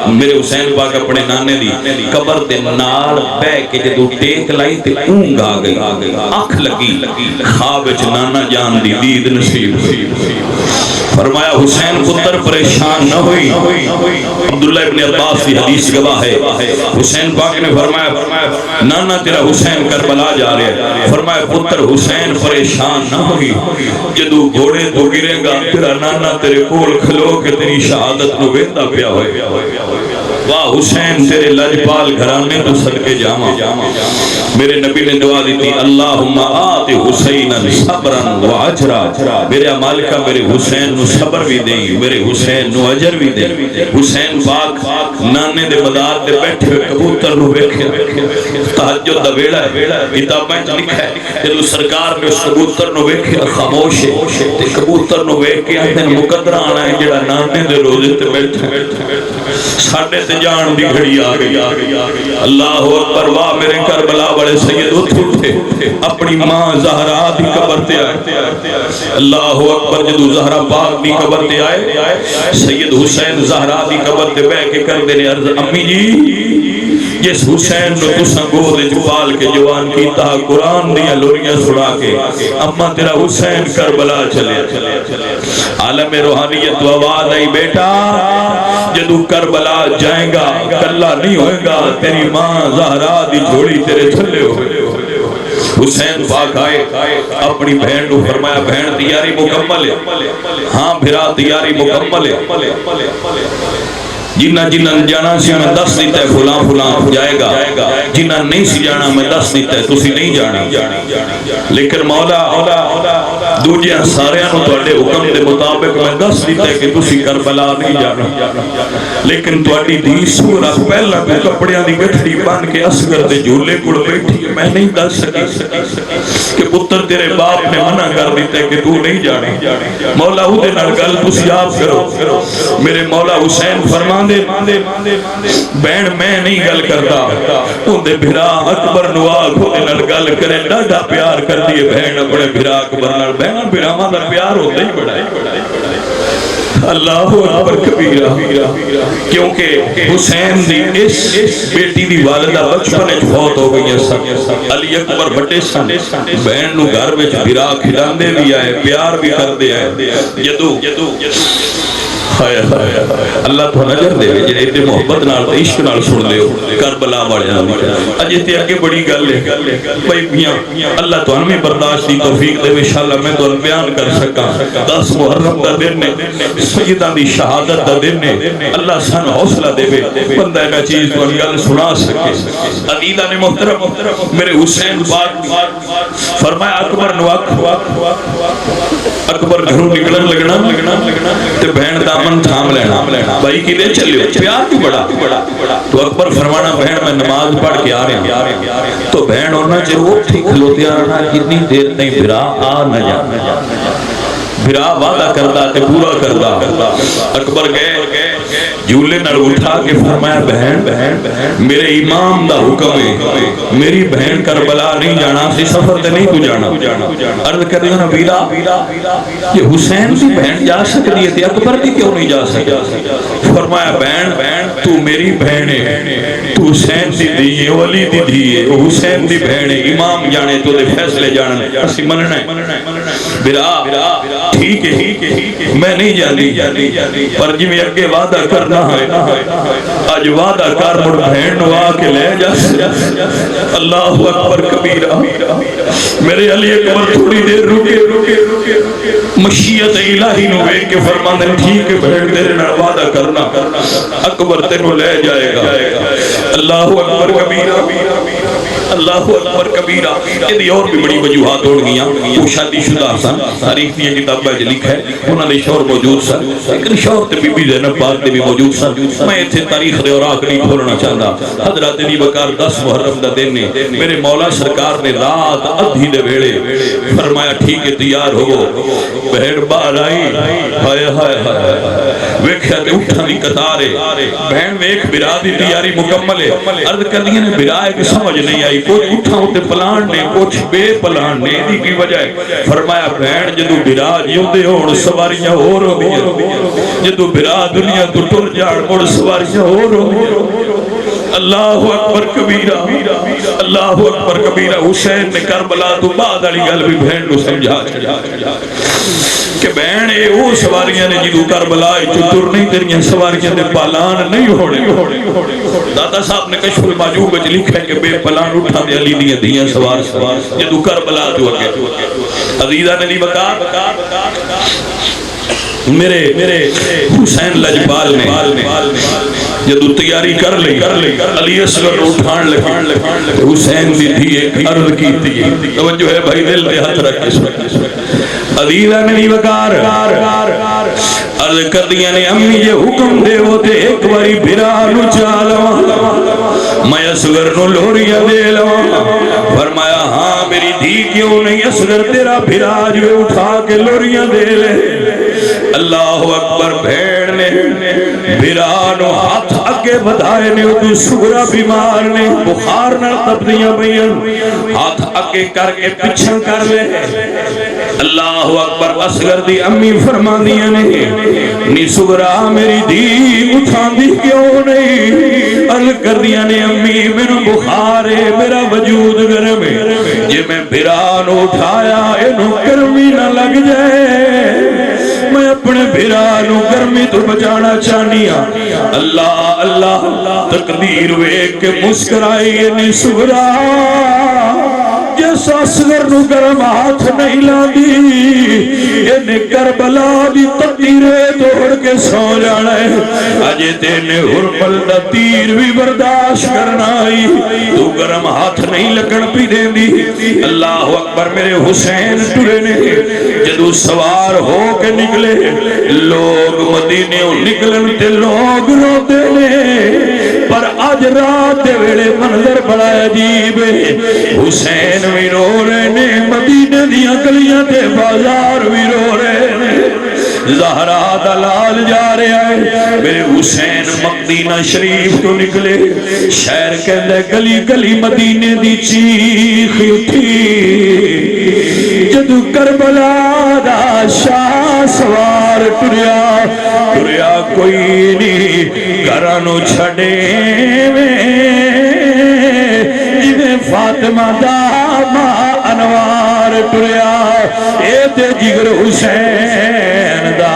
[SPEAKER 1] میرے حسین پاک اپنے نانے دی قبر دے نال بہ کے جدوں ٹیک لائی تے اونگ آ گئی، اکھ لگی، خواب وچ نانا جان دی دید نصیب ہوئی۔ فرمایا حسین پتر پریشان نہ ہوئی۔ عبداللہ ابن عباس کی حدیث گواہ ہے، حسین پاک نے فرمایا نانا تیرا حسین کربلا جا رہے ہیں۔ فرمایا پتر حسین پریشان نہ ہوئی، جدو گھوڑے تو گرے گا تیرا نانا تیرے کول کھلو کے تیری شہادت کو ویندہ پیا ہوئے۔ واہ حسین تیرے لجپال گھرانے تو صدقے جاما۔ میرے نبی نے دعا دی تھی اللہم آت حسینا صبرا و عجرا، میرے مالکہ میرے حسین نو صبر بھی دیں، میرے حسین نو عجر بھی دیں۔ حسین پاک نانے دے مدار دے بیٹھے ہوئے کبوتر نو بیکھے، تحجد دا ویڑا ہے، کتابیں لکھا ہے جدو سرکار نے اس کبوتر نو بیکھے خاموش ہے تے کبوتر نو بیکھ کے آتے مقدر آنا ہے جڑا نانے دے روزے تے بیٹھے ساڑھے تے جان دی گھڑی آ گئی۔ اللہ اکبر، واہ میرے کربلا والے سید اٹھے اپنی ماں زہرا دی قبر تے آئے۔ اللہ اکبر، جدو زہرا پاک دی قبر تے آئے سید حسین زہرا دی قبر تے بہ کے کر دینے عرض امی جی جس حسین نو تساں گود جوال کے جوان کیتا قرآن دیا لوریاں سڑا کے اما تیرا حسین کربلا چلے۔ عالم روحانیت و آواز آئی بیٹا جدو کربلا جائیں گا کلا نہیں ہوئے گا، تیری ماں زہرا دی جھوڑی تیرے تھلے ہوئے۔ حسین پاک آئے اپنی بہن کو فرمایا بہن تیاری مکمل ہے؟ ہاں بھرا تیاری مکمل ہے۔ جنہ جنہ جانا سی میں دس دیتا ہے فلاں فلاں جائے گا، جنہ نہیں سی جانا میں دس دیتا ہے تسی نہیں جانا، لیکن مولا دوجے سارے تواڈے حکم دے مطابق میں دس دیتا ہے کہ تسی کربلا نہیں جانا، لیکن تواڈی دھی سورہ پہلا کو کپڑیاں دی گٹھڑی بن کے اصغر دے جھولے کول بیٹھی میں نہیں دس سکی کہ پتر تیرے باپ نے منع کر دیتا ہے کہ تو نہیں جانا، مولا او دے نال گل تسی آپ کرو۔ میرے مولا حسین فرمان دے بہن میں نہیں گل کرتا، ان دے بھرا اکبر نواغ ہوتے نال گل کرے ڈاڈا پیار کر دیئے بہن اپنے بھرا اکبر نال، بہن بھرا مادر پیار ہوتا ہی بڑا ہے۔ اللہ اکبر کبیرہ، کیونکہ حسین دی اس بیٹی دی والدہ بچپنے فوت ہو گئی ہے، علی اکبر بڑے سن، بہن نو گھر وچ بھرا کھڑان دے بھی آئے پیار بھی کر دے آئے، جدو اللہ تو نظر دے جنہیں اتنے محبت نال عشق نال سن لے کربلا والے اجے تے اگے بڑی گل ہے بھائی میاں اللہ تو ہمیں برداشت دی توفیق دے انشاءاللہ میں تو بیان کر سکا 10 محرم دا دن نے سیداں دی شہادت دا دن نے اللہ سن حوصلہ دے بندہ کا چیز تو گل سنا سکے۔ عقیدہ نے محترم میرے حسین پاک فرمایا اکبر نواق اکبر گھروں نکلن لگنا تے بہن دامن تھام لینا بھائی کی دے چلے پیار بھی بڑا تو اکبر فرمانا بہن میں نماز پڑھ کے آ رہے ہیں تو بہن ہونا چاہیے ٹھیک کھلوتے آ رہا کتنی دیر نہیں بھرا آ نہ جا بھرا وعدہ کردہ تے پورا کردہ اکبر گئے جھولے نال اٹھا کے فرمایا بہن میرے امام دا حکم ہے میری بہن کربلا نہیں جانا سی سفر تے نہیں تو جانا عرض کر رہا ویلا یہ حسین کی بہن جا سکتی ہے اکبر کی کیوں نہیں جا سکتی فرمایا بہن تو میری بہن ہے تو حسین دی دی ہے ولی دی دی ہے حسین دی بہن ہے امام جانے تو دے فیصلے جانے اسی مننا ہے برا ٹھیک ہے میں نہیں جانی پر جی میں اگے وعدہ کرنا ہے آج وعدہ کر مڑ بہن نو آ کے لے جا اللہ اکبر کبیرہ میرے علی اکبر تھوڑی دیر رکے مشیت الہی نو ایک کے فرمانے ٹھیک ہے بہن تیرے نال وعدہ کرنا اکبر تینو لے جائے گا اللہ اکبر کبیرہ اللہ اکبر کبیرہ یہ اور بھی بڑی وجوہات ہو گیا وہ شادی شدہ سن تاریخ کی کتاب میں لکھا ہے انہوں نے شور موجود سن لیکن شور تے بی بی زینب پاک تے بھی موجود سن میں اتھے تاریخ دے اور آخری کھولنا چاہتا حضرت ابی بکر 10 محرم دا دن نے میرے مولا سرکار نے رات ادھی دے ویڑے فرمایا ٹھیک ہے تیار ہو بہن باہر آئی ہائے ہائے ویکھیا تے اٹھا دی قطار ہے بہن ویکھ برا دی تیاری مکمل ہے عرض کر دیا نے برا ہے کہ سمجھ نہیں آئی کچھ اٹھا ہوتے پلان نے کچھ بے پلان نے دی کی وجہ ہے فرمایا بہن جدو برا جیوندے ہون سواریاں ہو رہی ہیں جدو برا دنیا تو ٹر جاڑ مڑ سواریاں ہو رہی ہیں اللہ اکبر کبیرہ اللہ اکبر کبیرہ حسین نے کربلا تو بعد علی گل بھی بہن نو سمجھا کہ بہن اے او سواریاں نے جدو کربلا چتر نہیں تیریاں سواریاں دے پالان نہیں ہونے دادا صاحب نے کشف المعجوب وچ لکھا ہے کہ بے پلان اٹھا دے علی دیاں دیاں سوار جدو کربلا تو اگے عزیزہ نے بکا میرے حسین لجپال نے جدو تیاری کر لئی علی اصغر اٹھان لگے حسین دی تھی ایک عرض کی تھی توجہ ہے بھائی دل دے ہاتھ رکھ کے عزیزہ نے وقار عرض کر دیا نے امی یہ حکم دے وہ دے ایک باری بھرا نو چالوا میں اصغر نو لوریاں دے لوا فرمایا ہاں میری دھی کیوں نہیں اصغر تیرا بھرا جو اٹھا کے لوریاں دے لے اللہ اکبر بھیڑ نے بھرانو ہاتھ اگے بدھائے نے ادھو سگرہ بیمار نے بخار نہ تبدیاں بیان ہاتھ اگے کر کے پچھن کر لے اللہ اکبر اصغر دی امی فرما دیا نے نی سگرہ میری دی اٹھا دی کیوں نہیں ال کر دیا نے امی میرا بخار ہے میرا وجود گرم ہے یہ میں بھرانو اٹھایا انہوں گرمی نہ لگ جائے میں اپنے بھرانو گرمی تو بچانا چاہنیا اللہ اللہ تقدیر ویک کے مسکرائی نی سگرہ
[SPEAKER 2] جس اصغر نو گرم ہاتھ نہیں لاندی انہیں کربلا دی تطیرے توڑ کے سو جانا ہے اجے تینے ہرمل دا تیر بھی برداشت کرنا آئی تو گرم ہاتھ نہیں لگن پی دیں دی اللہ اکبر میرے حسین ٹرے نے جدو سوار ہو کے نکلے لوگ مدینے نکلن تے لوگ رو دینے پر آج رات دے ویلے منظر بڑا عجیب ہے حسین بھی رو رہے نے مدینے دیاں گلیاں تے بازار بھی رو رہے نے زہرا دلال جا رہے ہیں میرے حسین مدینہ شریف تو نکلے شہر کہندے گلی گلی مدینے دی چیخ اٹھی جدو کربلا دا شاہ سوار ٹریا کوئی نہیں گھرانو چھڑے جنہیں فاطمہ دا ماں انوار ٹریا اے تے جگر حسین دا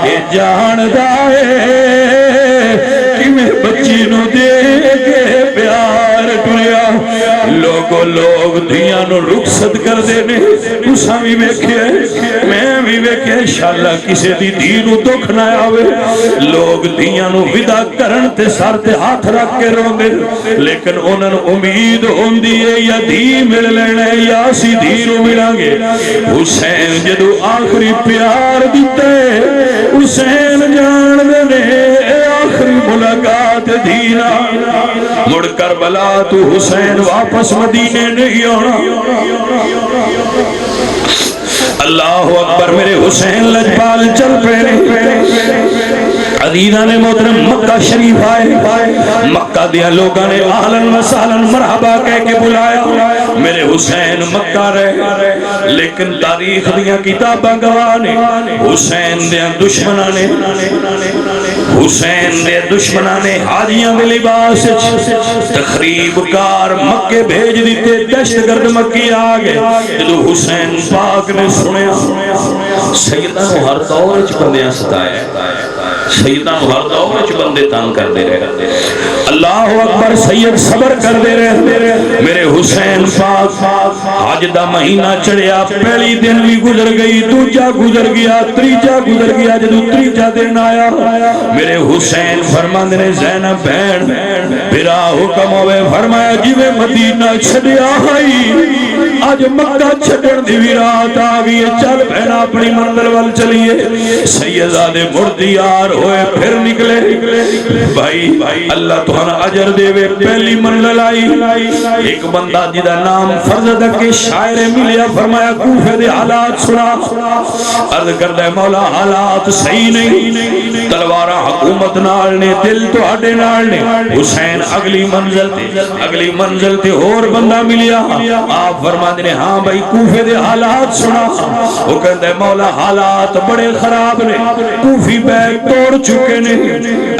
[SPEAKER 2] اے جان دا اے کہ میں بچی نو دے کے پیار ٹریا لوگ دھیاں نو رخصت کر دینے تساں بھی ویکھیا میں بھی ویکھیا انشاءاللہ کسے دی دھی نو دکھ نہ آوے لوگ دھیاں نو ودا کرن تے سر تے ہاتھ رکھ کے روندے لیکن انہاں نوں امید ہوندی ہے یا دھی مل لینا ہے یا اسی دھی نو ملان گے حسین جدو آخری پیار دتے حسین جان دے آخری ملاقات دینا مڑ کربلا تو حسین واپس مدینے نہیں آنا اللہ اکبر میرے حسین لجپال چل پڑے عزیزان محترم مکہ شریف آئے مکہ دیا لوگاں نے اہلاً و سہلاً مرحبا کہہ کے بلایا میرے حسین مکہ رہے لیکن تاریخ دیا کتاباں گواہ نے حسین دیا دشمناں نے حاجیاں میں لباس تخریب کار مکے بھیج دیتے دہشت گرد مکی آگئے جدو حسین پاک نے سنیا سیدہ ہر دور چ بندیاں ستائے سیدہ ہر دور چ بندے تان کر دے رہے اللہ اکبر سید صبر کر دے رہے میرے حسین پاک حج دا مہینہ چڑھیا پہلی دن بھی گزر گئی دوجا گزر گیا تریجا گزر گیا جدو تریجا دن آیا میرے حسین فرماندے نے زینب بہن میرا حکم ہوئے فرمایا جی میں مدینہ چھڑیا آئی آج مکہ چھڑن دی بھی رات آگئی چل بہن اپنی منزل وال چلیے سیدزادے مردیار ہوئے پھر نکلے بھائی اللہ تمہارا اجر دے وے پہلی منزل آئی ایک بندہ جدا نام فرزدہ کے شاعر ملیا فرمایا کوفے دے حالات سنا عرض کردہ مولا حالات صحیح نہیں تلوارہ حکومت نال نے دل تو ہڈے نال نے حسین اگلی منزل تے اور بندہ ملیا آپ فرما دینے ہاں بھائی کوفے دے حالات سنا وہ کہندے مولا حالات بڑے خراب نے کوفی بیگ توڑ چکے نے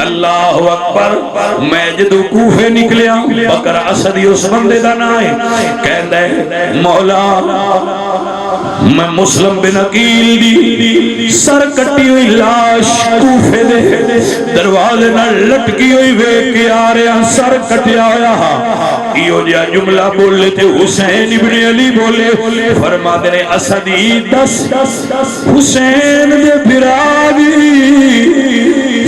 [SPEAKER 2] اللہ اکبر میں جدو کوفے نکلیا بکر اسدی اس بندے دا نائے کہندے مولا میں مسلم بن عقیل دی سر کٹی ہوئی لاش کوفے دے دروازے نہ لٹکی ہوئی ویکھ کے آ رہا سر کٹیا ہویا ایو جا جملہ بولے تھے حسین ابن علی بولے فرما دے اسدی دس حسین دے براگی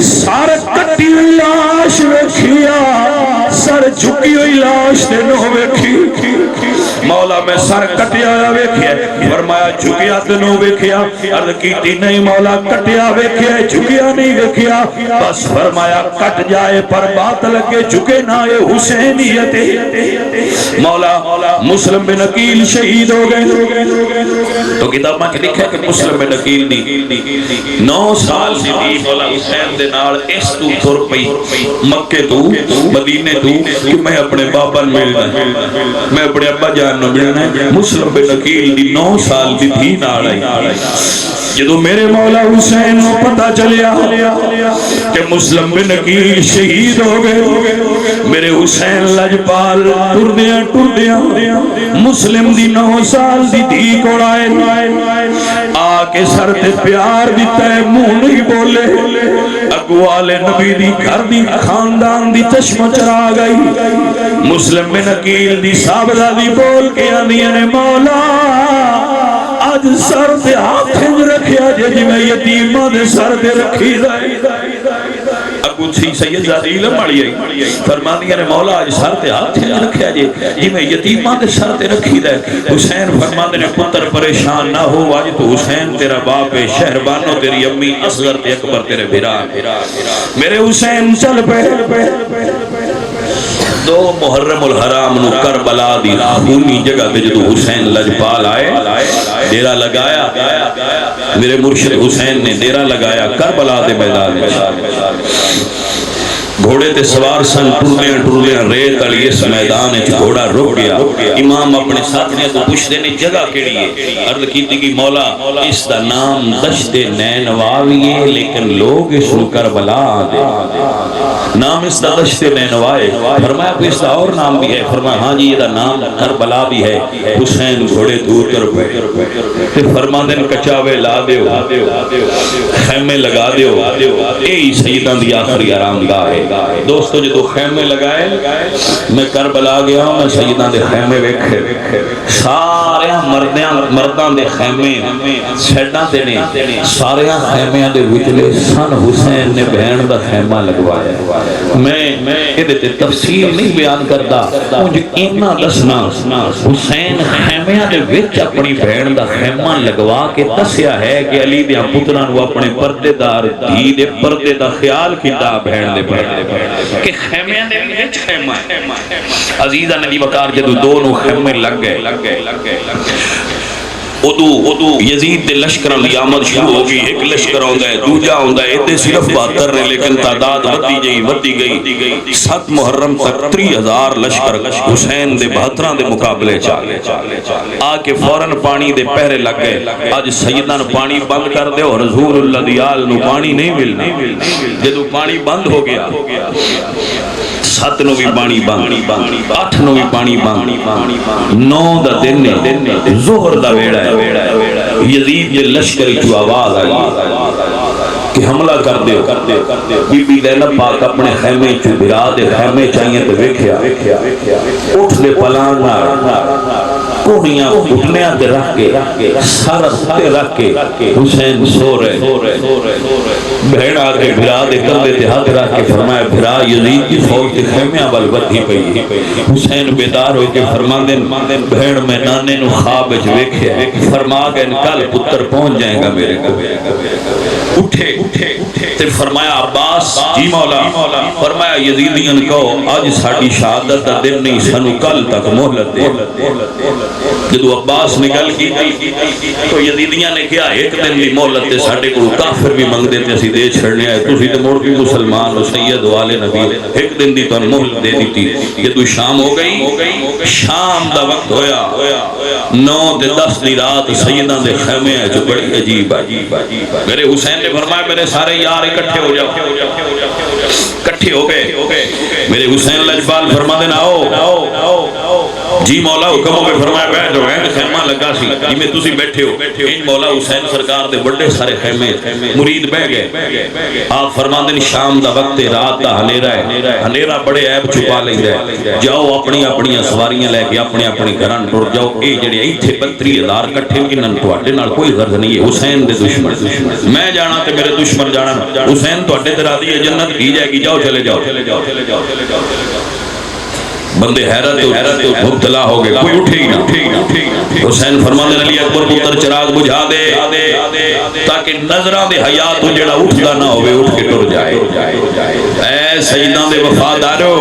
[SPEAKER 2] سر کٹی ہوئی لاش ویکھیا سر جھکی ہوئی لاش تے نو ویکھی مولا میں سر کٹیا ہویا ویکھیا فرمایا جھکیا تے نو ویکھیا عرض کیتی نہیں مولا کٹیا ویکھیا جھکیا نہیں ویکھیا بس فرمایا کٹ جائے پر بات لگے جھکے نہ یہ حسینیت مولا مسلم بن عقیل شہید ہو گئے تو کتاب میں لکھا ہے کہ مسلم بن عقیل دی 9 سال سی تھی مولا حسین دے نال اس تو تر پئی مکے تو مدینے تو کہ میں اپنے بابا ملنا میں اپنے ابا جان نو ملنا مسلم بن عقیل دی 9 سال دی تھی نال آئی جدو میرے مولا حسین کو پتہ چلیا کہ مسلم بن عقیل شہید ہو گئے. میرے حسین لجپال ٹردیاں ٹردیاں مسلم دی 9 سال دی دھی کو آ کے سر تے پیار دیتا ہے, منہ نہیں بولے. اگوال نبی دی گھر دی خاندان دی چشم چرا گئی. مسلم بن عقیل دی صاحبہ دی بول کے آندیاں نے مولا آج سر تے ہاتھ رکھیا جی میں یتیماں دے سر تے رکھی جائے. ابو تھی سید زادی علم والی آئی فرماندیاں نے مولا آج سر تے ہاتھ رکھیا جی میں یتیماں دے سر تے رکھی دے. حسین فرماندے نے پتر پریشان نہ ہو, آج تو حسین تیرا باپ ہے, شہربانو تیری امی, اصغر تے اکبر تیرے بھرا. میرے حسین چل پہ 2 محرم الحرام نو کربلا دی خونی جگہ تے جدو حسین لجپال آئے ڈیرا لگایا. میرے مرشد حسین نے ڈیرا لگایا کربلا دے میدان میں. گھوڑے تے سوار سن, ٹردیاں ٹردیاں ریت والی اس میدان وچ گھوڑا رک گیا. امام اپنے ساتھیاں کو پوچھتے نے جگہ کیڑی ہے؟ عرض کیتی کہ مولا اس دا نام دشت نینوا بھی ہے لیکن لوگ اس کو کربلا دے. نام اس دا دشت نینوا ہے. فرمایا کوئی اس دا اور نام بھی ہے؟ فرمایا ہاں جی یہ دا نام کربلا بھی ہے. حسین گھوڑے دور کر پہ فرماندے کچاوے لا دیو, خیمے لگا دیو, اے سیداں دی آخری آرام گاہ ہے. دوستو جدو خیمے لگائے میں کربلا گیا ہوں, میں سیداں دے خیمے ویکھے سارے مردان دے خیمے سیڈاں تے نے سارے خیمیاں دے وچلے سن حسین نے بہن دا خیمہ لگوایا. میں یہ تفصیل نہیں بیان کرتا, مجھے اینا دسنا حسین خیمیاں دے وچ اپنی بہن دا خیمہ لگوا کے دسیا ہے کہ علی دیاں پتراں نو اپنے پردے دار دھی دے پردے دا خیال کیتا بہن دے پردے کہ خیمیاں دے وچ خیمہ. عزیزہ نبی وقار جدو 2 نو خیمے لگ گئے ادو یزید دے لشکران دی آمد شروع ہوگی. ایک لشکر ہوندہ ہے, دوجہ ہوندہ ہے, ایدے صرف 72 نے لیکن تعداد ودی گئی. 7 محرم تک 30,000 لشکر حسین دے 72 دے مقابلے چالے. آکے فوراں پانی دے پہرے لگ گئے. آج سیدان پانی بند کر دے اور رسول اللہ دیال نو پانی نہیں ملنا. جدو پانی بند ہو گیا 7 نو بھی پانی بند, 8 نو بھی پانی بند, 9 دا دن ظہر دا ویڑا ہے. یزید یہ لشکری جو آواز آئی کہ حملہ کر دے. بی بی زینب پاک اپنے خیمے چو بھرا دے خیمے چاہیے تو ویکھیا اٹھ دے پلان کوہیاں گھٹنیاں دے رکھ کے سارا تے رکھ کے حسین سو رہے. بہن آگے بھرا دے کندھے تے ہاتھ رکھ کے فرمایا بھرا یزید کی فوج کے خیمیاں بل بدھی پئی. حسین بیدار ہوئے کہ فرماندے بہن میں نانے نو خواب وچ ویکھیا, فرما گئے کل پتر پہنچ جائے گا میرے کو. اٹھے تے فرمایا عباس جی مولا, فرمایا یزیدیاں کہو آج ساڑی شہادت دا دن نہیں سنو کل تک مہلت دے. جدو عباس نکل کی تو یزیدیاں نے کیا ایک دن دی مہلت دے ساڑے کو کافر بھی منگ دیتے اسی دے چھڑنے آئے تُسی تو موڑ بھی مسلمان و سید والے نبی ایک دن دی تو مہلت دے دیتی. جدو شام ہو گئی, شام دا وقت ہویا 9 دے 10 دی رات سیدان دے خیمے ہیں جو بڑی عجیب. میرے حسین نے فرمایا میرے سارے یار اکٹھے ہو جاؤ. اکٹھے ہو گئے. میرے حسین لجپال فرما دینا آؤ جی مولا حکم ہو گئے. فرمایا بیٹھ ہو گئے خیمہ لگا سی جی میں تسی بیٹھے ہو. ان مولا حسین سرکار دے بڑے سارے خیمے مرید بہ گئے. آپ فرما دین شام دا وقت رات دا ہنیرہ ہے, ہنیرہ بڑے عیب چھپا لیں گے. جاؤ اپنی اپنی سواریاں لے کے اپنے اپنے گھران ٹر جاؤ. اے جڑے ایتھے 32,000 کٹھے انہاں تواڈے نال کوئی غرض نہیں ہے. حسین دے دشمن میں جانا تے میرے دشمن جانا. حسین تواڈے تے راضی ہے جنت کی جائے گی. جاؤ چلے جاؤ. بندے حیرت مبتلا ہو گئے, کوئی اٹھے ہی نہ. حسین فرماندے علی اکبر پتر چراغ بجھا دے تاکہ نظراں دے حیات جڑا اٹھدا نہ ہوئے اٹھ کے ٹر جائے. اے سیداں دے وفادارو,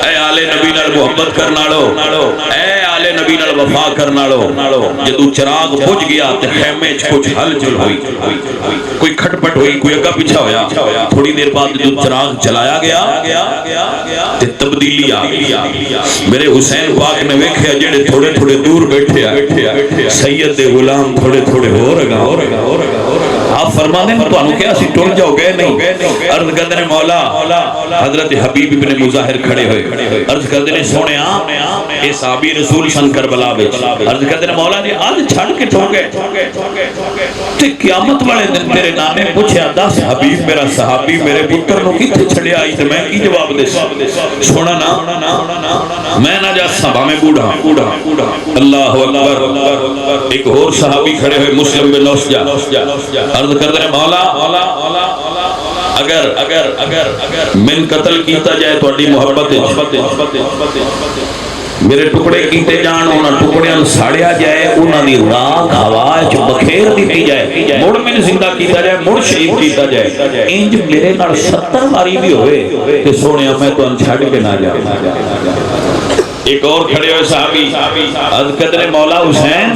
[SPEAKER 2] اے آل نبی نال محبت کرن والو, اے آل نبی نال وفا کرن والو, جدوں چراغ بجھ گیا تے خیمے وچ کچھ ہلچل ہوئی, کوئی کھٹپٹ ہوئی, کوئی اگا پیچھے ہویا. تھوڑی دیر بعد جدوں چراغ جلایا گیا تے تبدیلی آ گئی. میرے حسین پاک نے ویکھیا جڑے تھوڑے تھوڑے دور بیٹھے سید دے غلام تھوڑے تھوڑے ہو رگا
[SPEAKER 1] آپ فرمانے ہیں تو انہوں کیا سی ٹول جاؤ گئے نہیں. عرض کردے نے مولا حضرت حبیب ابن مظاہر کھڑے ہوئے. عرض کردے نے سونے اے صحابی رسول سن کربلا وچ. عرض کردے نے مولا جی آج چھڑ کے ٹھو گئے تے قیامت والے دن تیرے نانے پوچھیا دس حبیب میرا صحابی میرے پتر نو کتھے چھڑیا آئی تے میں کی جواب دے سونا نا میں نہ جا سبا میں بوڑھا. اللہ اکبر. ایک اور صحابی کھڑے ہوئے مسلم بن نوشجا. عرض کردے نے مولا اگر من قتل کیتا جائے تو اڈی محبت میرے ٹکڑے کیتے جان انہاں ٹکڑیاں ساڑیا جائے انہاں دی راکھ ہوا وچ بکھیر دتی جائے مڑ میں زندہ کیتا جائے مڑ شہید کیتا جائے انج میرے نال 70 باری بھی ہوئے تے سونیا میں تو چھڈ کے نہ جاواں. ایک اور کھڑے ہوئے صحابی عرض کردے نے مولا حسین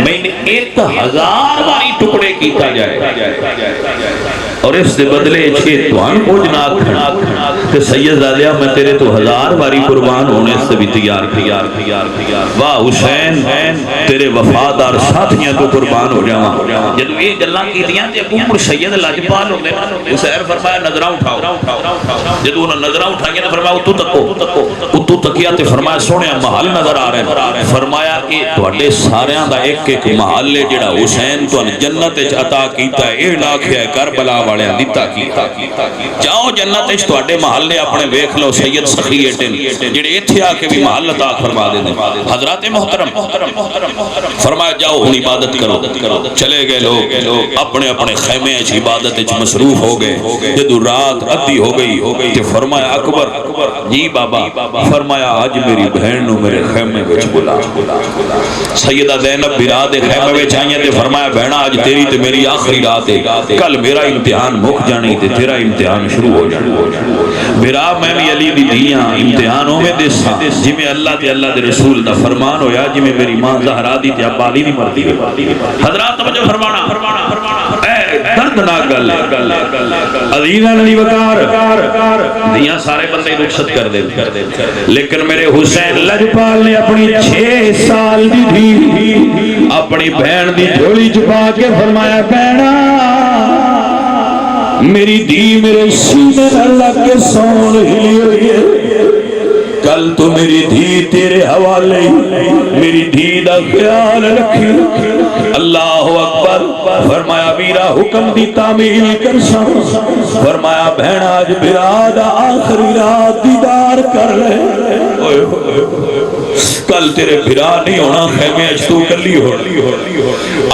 [SPEAKER 1] میں نے 1000 باری ٹکڑے کیتا جائے اور اس دے بدلے چھے توان کچھ نہ کھڑا تے سید زادیہ میں تیرے تو 1000 باری قربان ہونے سے بھی تیار. واہ حسین تیرے وفادار ساتھیاں تو قربان ہو جاواں. جدو یہ گلاں کیتیاں تے ابو عمر سید لاجپال ہوندے حسین فرمایا نظراں اٹھاؤ. جدو انہاں نظراں اٹھائیاں فرمایا اتو تکو اتو تکیا تے فرمایا سونے محل نظر آ رہے ہیں. فرمایا کہ تواڈے ساریاں دا ایک ایک محل ہے جڑا حسین تو جنت وچ عطا کیتا ہے. اے لاکھیا ہے کربلا والے دیتا کیتا جاؤ جنت وچ تواڈے محل نے اپنے ویکھ لو سید سخی اٹن جڑے ایتھے آ کے بھی محل عطا فرما دے. حضرات محترم فرمایا جاؤ ہن عبادت کرو. چلے گئے لوگ اپنے اپنے خیمے وچ عبادت وچ مصروف ہو گئے. جدو رات ادھی ہو گئی تے فرمایا اکبر جی بابا فرمایا آج میری بہن نو میرے خیمے وچ بلا. سیدہ زینب بھی رات خیمے وچ آئیں تے فرمایا بہنا آج تیری تے میری آخری رات ہے کل میرا امتحان مک جانی تے تیرا امتحان شروع ہو جانا. میرا میں بھی علی دی دیاں امتحانوں میں دساں جی میں اللہ تے اللہ دے رسول دا فرمان ہویا جی میں میری ماں زہرا دی تے ابا علی دی مرضی. حضرات توجہ فرمانا اے دردناک گل عزیزاں علی وقار دیاں سارے بندے رخصت کر دے لیکن میرے حسین لجپال نے اپنی 6 سال دی دھی اپنی بہن دی جھولی چھپا کے فرمایا بہنا میری دھی میرے سینے میں لگ کے سون ہلی ہوئی ہے کل تو میری دھی تیرے حوالے میری دھی دا خیال رکھی. اللہ اکبر. فرمایا ویرا حکم دی تعمیل کر سا. فرمایا بہن آج براد آخری رات دیدار کر لے. کل تیرے بھرا نہیں ہونا خیمے اچ تو کلی ہو.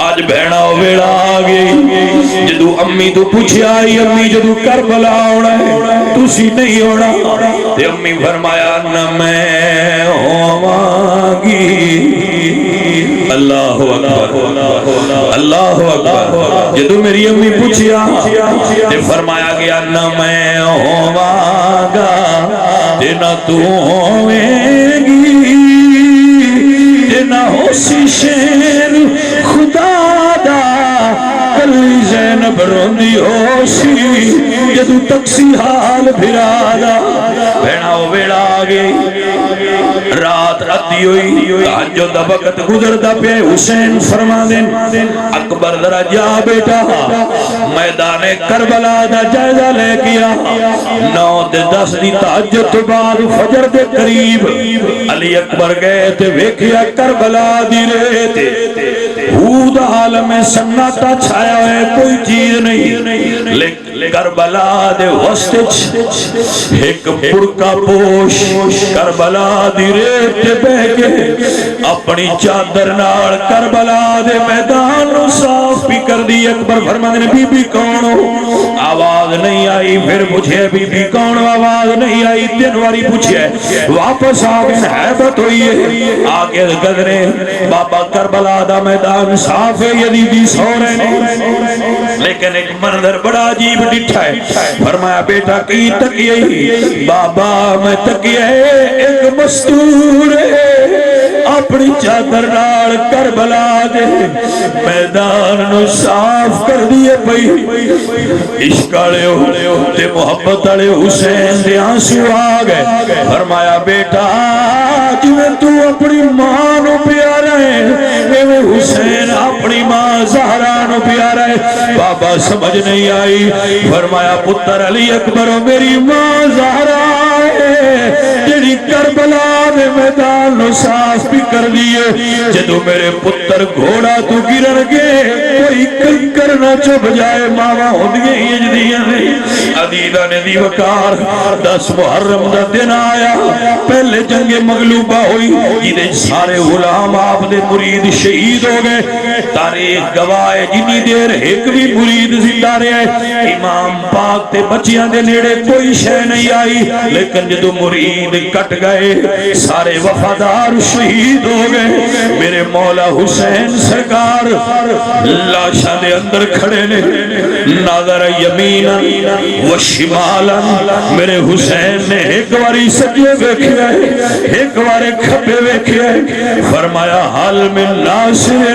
[SPEAKER 1] آج بہنا ویڑا آ گئی جدو امی تو پوچھے آئی امی جدو کربلا ہونا ہے تسی نہیں ہونا تے امی فرمایا نہ میں ہوواں گی. اللہ اکبر اللہ اکبر. جدو میری امی پوچھیا تے فرمایا گیا نہ میں ہوواں گا تے نہ تو ہویں گی نہ ہو سی شیر خدا دا کلی زینب روندی ہو سی جدو تکسی حال بھرادا. بہنا ویڑا آگئی رات ادھی ہوئی تہجد دا وقت گزردا پے. حسین فرما دین اکبر ذرا جا بیٹا میدان کربلا دا جائزہ لے گیا. 9 تے 10 دی تہجد تو بعد فجر دے قریب علی اکبر گئے تے ویکھیا کربلا دی ریت ہود عالم سناٹا چھایا ہے کوئی چیز نہیں لیکن کربلا دے وسط ایک پڑکا پوش کربلا دی ریت بہ کے اپنی چادر نال کربلا دے میدان نو صاف بھی کر دی. اکبر فرماندے نے بی بی کون ہو؟ آواز نہیں آئی. پھر پوچھے بی بی کون ہو؟ آواز نہیں آئی. 3 واری پوچھے واپس آ گئے حیبت ہوئی ہے آگے گزرے بابا کربلا دا میدان صاف ہے یزیدی سو رہے ہیں لیکن ایک منظر بڑا عجیب ڈٹھا ہے. فرمایا بیٹا کی تکیے؟ بابا میں تکیے ایک مستور ہے اپنی چادر نال کربلا دے میدان نو صاف کر دیے پئی. عشق والے تے محبت والے حسین دے آنسو آ گئے. فرمایا بیٹا جویں تو اپنی ماں نو پیارا ہے ایویں حسین اپنی ماں زہرا نو
[SPEAKER 2] پیارا ہے بابا سمجھ نہیں آئی فرمایا پتر علی اکبر میری ماں زہرا ہے جڑی کربلا دے میدان نو صاف بھی کر دیے جدو میرے پتر گھوڑا تو گرن گے کوئی کنکر نہ چپ جائے ماما ہوندیاں ہی اجدیاں نہیں عدیدہ نے دی وقار 10 محرم دا دن آیا پہلے جنگ مغلوبہ ہوئی جنہیں سارے غلام آپ دے مرید شہید ہو گئے تاریخ گواہ جنی دیر ایک بھی مرید زندہ رہے امام پاک تے بچیاں دے نیڑے کوئی شے نہیں آئی لیکن جدو مرید کٹ گئے سارے وفادار شہید ہو گئے میرے مولا حسین سرکار لاشاں دے اندر کھڑے نے ناظر یمینا و شمالا میرے حسین نے ایک واری سجے ویکھیا ایک واری کھبے ویکھیا فرمایا حال من ناصر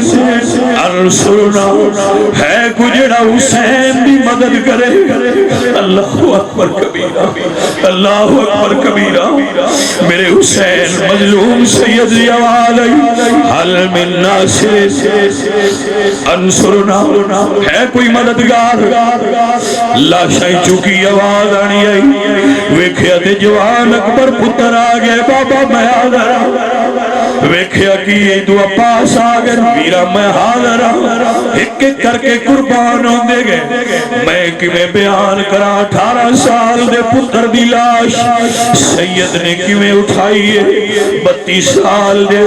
[SPEAKER 2] انصرنا ہے کجڑا حسین دی مدد کرے اللہ اکبر کبیرہ اللہ اکبر کبیرہ میرے حسین مظلوم سید جوال حال من ناصر انصرنا ہے کوئی مددگار لاشائی چکی آواز آنی آئی ویکھیا تے جوان اکبر پتر آگئے بابا میں حاضر ویکھیا کی دو پاس آگئے میرا میں حاضر ایک ایک کر کے قربان ہوں دے گئے میں کیویں بیان کرا 18 سال دے پتر دی لاش سید نے کیویں اٹھائی ہے 32 سال دے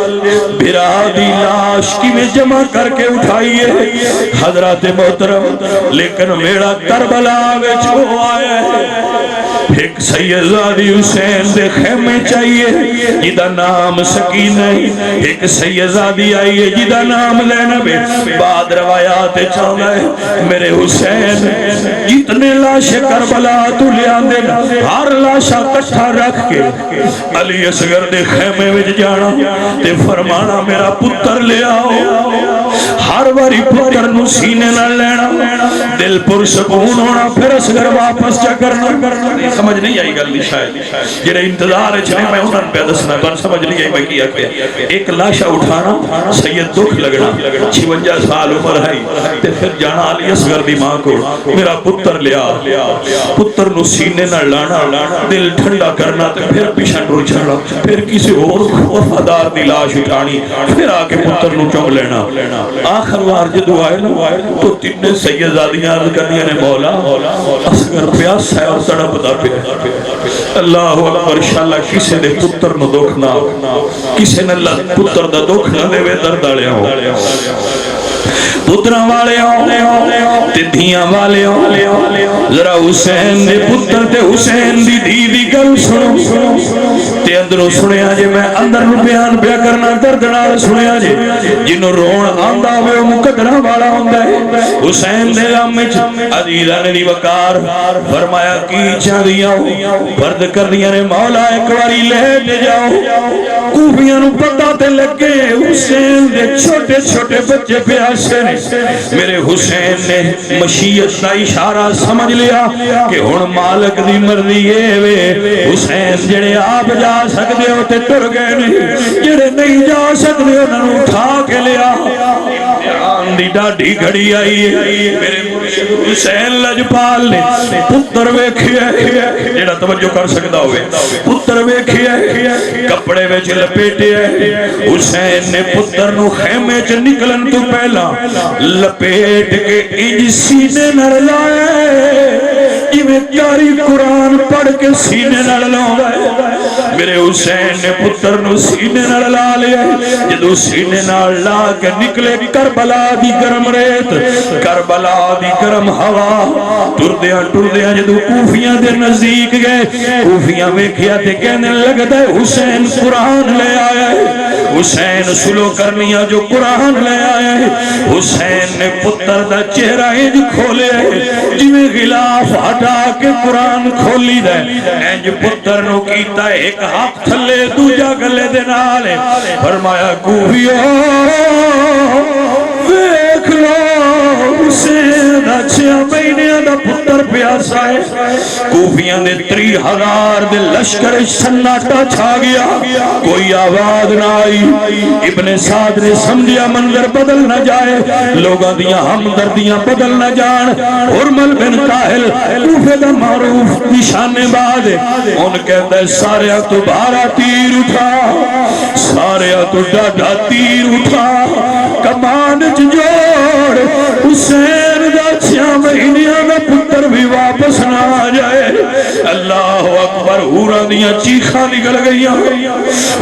[SPEAKER 2] بھرا دی لاش کیویں جمع کر کے اٹھائی ہے حضرات محترم لیکن میرا کربلا وچ ہو آیا ہے ایک سیدزادی حسین دے خیمے چاہیے جدا نام سکینہ ایک سیدزادی آئی ہے جدا نام زینب بعد روایات چاہتا ہے میرے حسین جتنے لاش کربلا تو لے آندے ہر لاشا کٹھا رکھ کے علی اصغر دے خیمے وچ جانا تے فرمانا میرا پتر لے آؤ ہر باری پتر نو سینے نہ لینا دل پر سکون ہونا پھر اصغر واپس جا کرنا سمجھ نہیں آئی گل شاید جڑے انتظار چنے میں انہوں پہ دسنا تو سمجھ نہیں آئی میں کیا کیا ایک لاشا اٹھانا سید دکھ لگنا 56 سال عمر ہے تے پھر جانا علی اصغر دی ماں کو میرا پتر لیا پتر نو سینے نہ لانا دل ٹھنڈا کرنا تے پھر پیچھے ٹر جانا پھر کسی اور وفادار دی لاش اٹھانی پھر آ کے پتر نو چوم لینا آخر وار جدو آئے نا تو تین سیدزادیاں عرض کرنیاں نے مولا اصغر پیاس ہے اور تڑپتا پہ اللہ اکبر انشاءاللہ کسے دے پتر نو دکھ نہ کسے نے پتر دا دکھ نہ دے وے درد آلے ہو پترہ والے ہوں تے دھیاں والے ہوں ذرا حسین دے پتر تے حسین دی دی گل سنو تے اندروں سنیا جے میں اندر نو بیان پیا کرنا دردنار سنیا جے جنہوں رون آندہ ہوئے مقدرہ والا ہوندہ ہے حسین دے غامچ عزیزہ نے دی وقار فرمایا کی چاہ دیا ہو فرد کر دیا نے مولا ایک واری لے دے جاؤ کوفیاں نو پتہ تے لگے حسین دے چھوٹے چھوٹے بچے پیاسے نے میرے حسین نے مشیت کا اشارہ سمجھ لیا کہ ہن مالک دی مرضی ہے حسین جڑے آپ جا سکتے ہو تے ٹر گئے نہیں جڑے نہیں جا سکتے انہوں نے اٹھا کے لیا امتحان دی ڈاڈی گھڑی آئی ہے میرے حسین لجپال نے پتر ویکھیا جڑا توجہ کر سکتا ہوئے پتر ویکھیا کپڑے وچ لپیٹے حسین نے پتر نو خیمے چ نکلن تو پہلا لپیٹ کے انج سینے نہ لائے جویں کاری قرآن پڑھ کے سینے نہ لاؤں میرے حسین نے پتر نو سینے نہ لا لیا جدو سینے نہ لا کے نکلے کربلا دی گرم ریت کربلا دی گرم ہوا ٹردیاں جدو کوفیاں دے نزدیک گئے کوفیاں ویکھیا تے کہنے لگتا ہے حسین قرآن لے آیا ہے حسین سلو کرنیاں جو قرآن لے آیا ہے حسین نے پتر دا چہرہ انج کھولے جویں غلاف ہٹا کے قرآن کھولی دے انج پتر نو کیتا ایک ہاتھ تھلے دوجا گلے دے نالے فرمایا کوفیو ویکھ لو حسین دا 6 مہینے دا پتر پیا پیاسا ہے کوفیاں دے 30,000 دے لشکر سناٹا چھا گیا کوئی آواز نہ آئی ابن سعد نے سمجھیا منظر بدل نہ جائے لوگاں دیاں ہمدردیاں بدل نہ جان حرمل بن طاہل کوفے دا معروف نشانے باز ان کہتا ہے سارے تو بھارا تیر اٹھا سارے تو ڈاڈا تیر اٹھا کمان جوڑ حسین دا 6 مہینیاں دا پتر بھی واپس نہ آ جائے اللہ اکبر حوراں دیاں چیخاں نکل گئیاں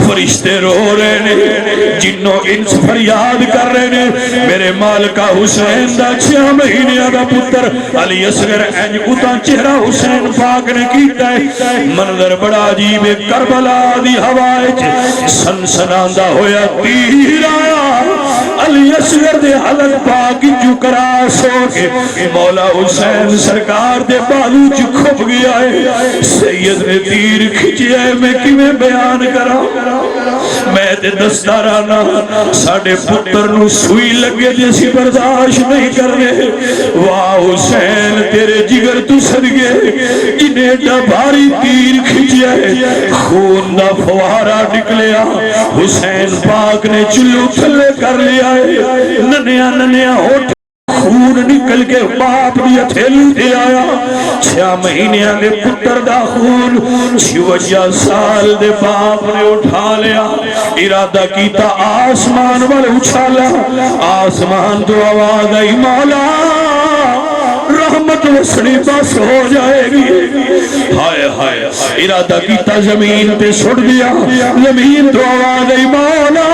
[SPEAKER 2] فرشتے رو رہے نے جنوں انس فریاد کر رہے نے میرے مالکا حسین دا 6 مہینیاں دا پتر علی اصغر انج اتا چہرہ حسین پاک نے کیتا ہے منظر بڑا عجیب کربلا دی ہوائے سنسناندہ ہویا تیر آیا علی اصغر دے حلق پاک جو کراس ہو کے مولا حسین سرکار دے بالو جو کھپ گیا ہے سید نے تیر کھچیا ہے میں کیویں بیان کرا میں تے دستارانا ساڑے پتر نو سوئی لگے جیسی برداشت نہیں کرنے واہ حسین تیرے جگر تو صدقے انہیں دا بھاری تیر کھچیا ہے خون دا فوارا نکلیا حسین پاک نے چلو تھلے کر لیا ہے ننیا ننیا ہوٹ خون نکل کے باپ دی ہتھیلی دے آیا 6 مہینیاں دے پتر دا خون 56 سال دے باپ نے اٹھا لیا ارادہ کیتا آسمان والے اچھالا آسمان تو آواز آئی مولا رحمت وسنی بس ہو جائے گی ہائے ہائے ارادہ کیتا زمین پہ سڑ دیا زمین تو آواز آئی مولا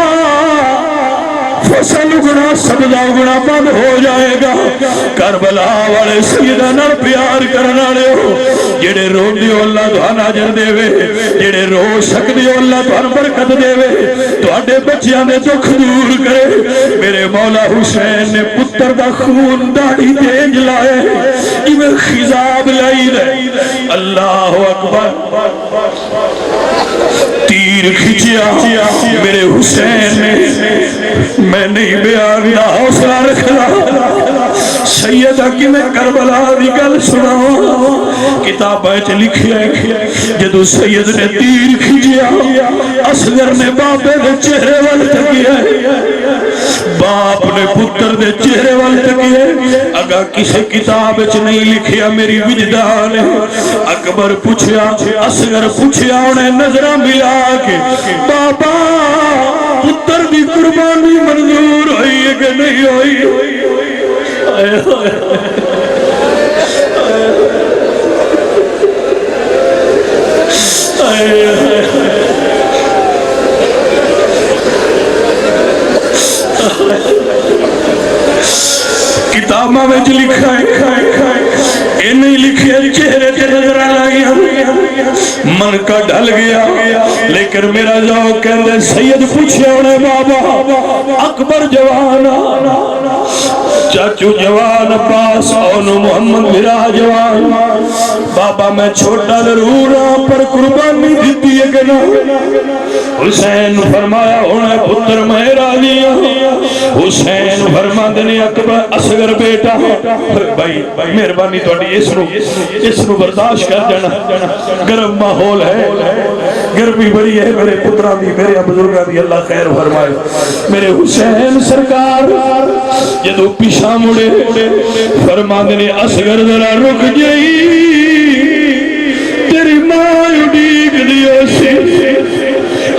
[SPEAKER 2] فصل اگنا سبزہ اگنا بند ہو جائے گا کربلا والے سیدہ نر پیار کرنا لے ہو جڑے رو دیو اللہ دوہن آجر دے وے جڑے رو شک دیو اللہ دوہن برکت دے وے تو آڈے بچیاں نے دکھ دور کرے میرے مولا حسین نے پتر دا خون داڑی دینج لائے ایمیں خضاب لائی دے اللہ اکبر تیر کھچیا میرے حسین نے میں نہیں بیان دا حوصلہ رکھنا سیدہ کی میں کربلا دی گل سناؤں کتاب ایچ لکھیا ہے جدو سید نے تیر کھچیا اصغر نے باپے دے چہرے والے تکیا ہے باپ نے پتر دے چہرے والے تکیا ہے اگر کسی کتاب ایچ نہیں لکھیا میری وجدان ہے اکبر پوچھیا اصغر پوچھیا انہیں نظرہ ملا کے بابا پتر دی قربانی منظور ہوئی ہے کہ نہیں ہوئی کتابہ میں لکھا ہے یہ نہیں لکھے چہرے تے نظر آیا من کا ڈھل گیا لیکن میرا ذوق کہندے سید پوچھے انہیں بابا اکبر جوان چاچو جوان عباس اور محمد میرا جوان بابا میں چھوٹا ضرور پر قربانی دیتی ہے کہ نہ حسین فرمایا انہیں پتر میں راضی حسین فرما دینے اکبر اصغر بیٹا بھائی مہربانی توڑی اس نو برداشت کر جانا گرم ماحول ہے گرمی بڑی ہے میرے پتران دی میرے بزرگاں دی اللہ خیر فرمائے میرے حسین سرکار جدو پیشا مڑے فرما دینے اصغر ذرا رک جائی تیری ماں اڈیگ دیو سے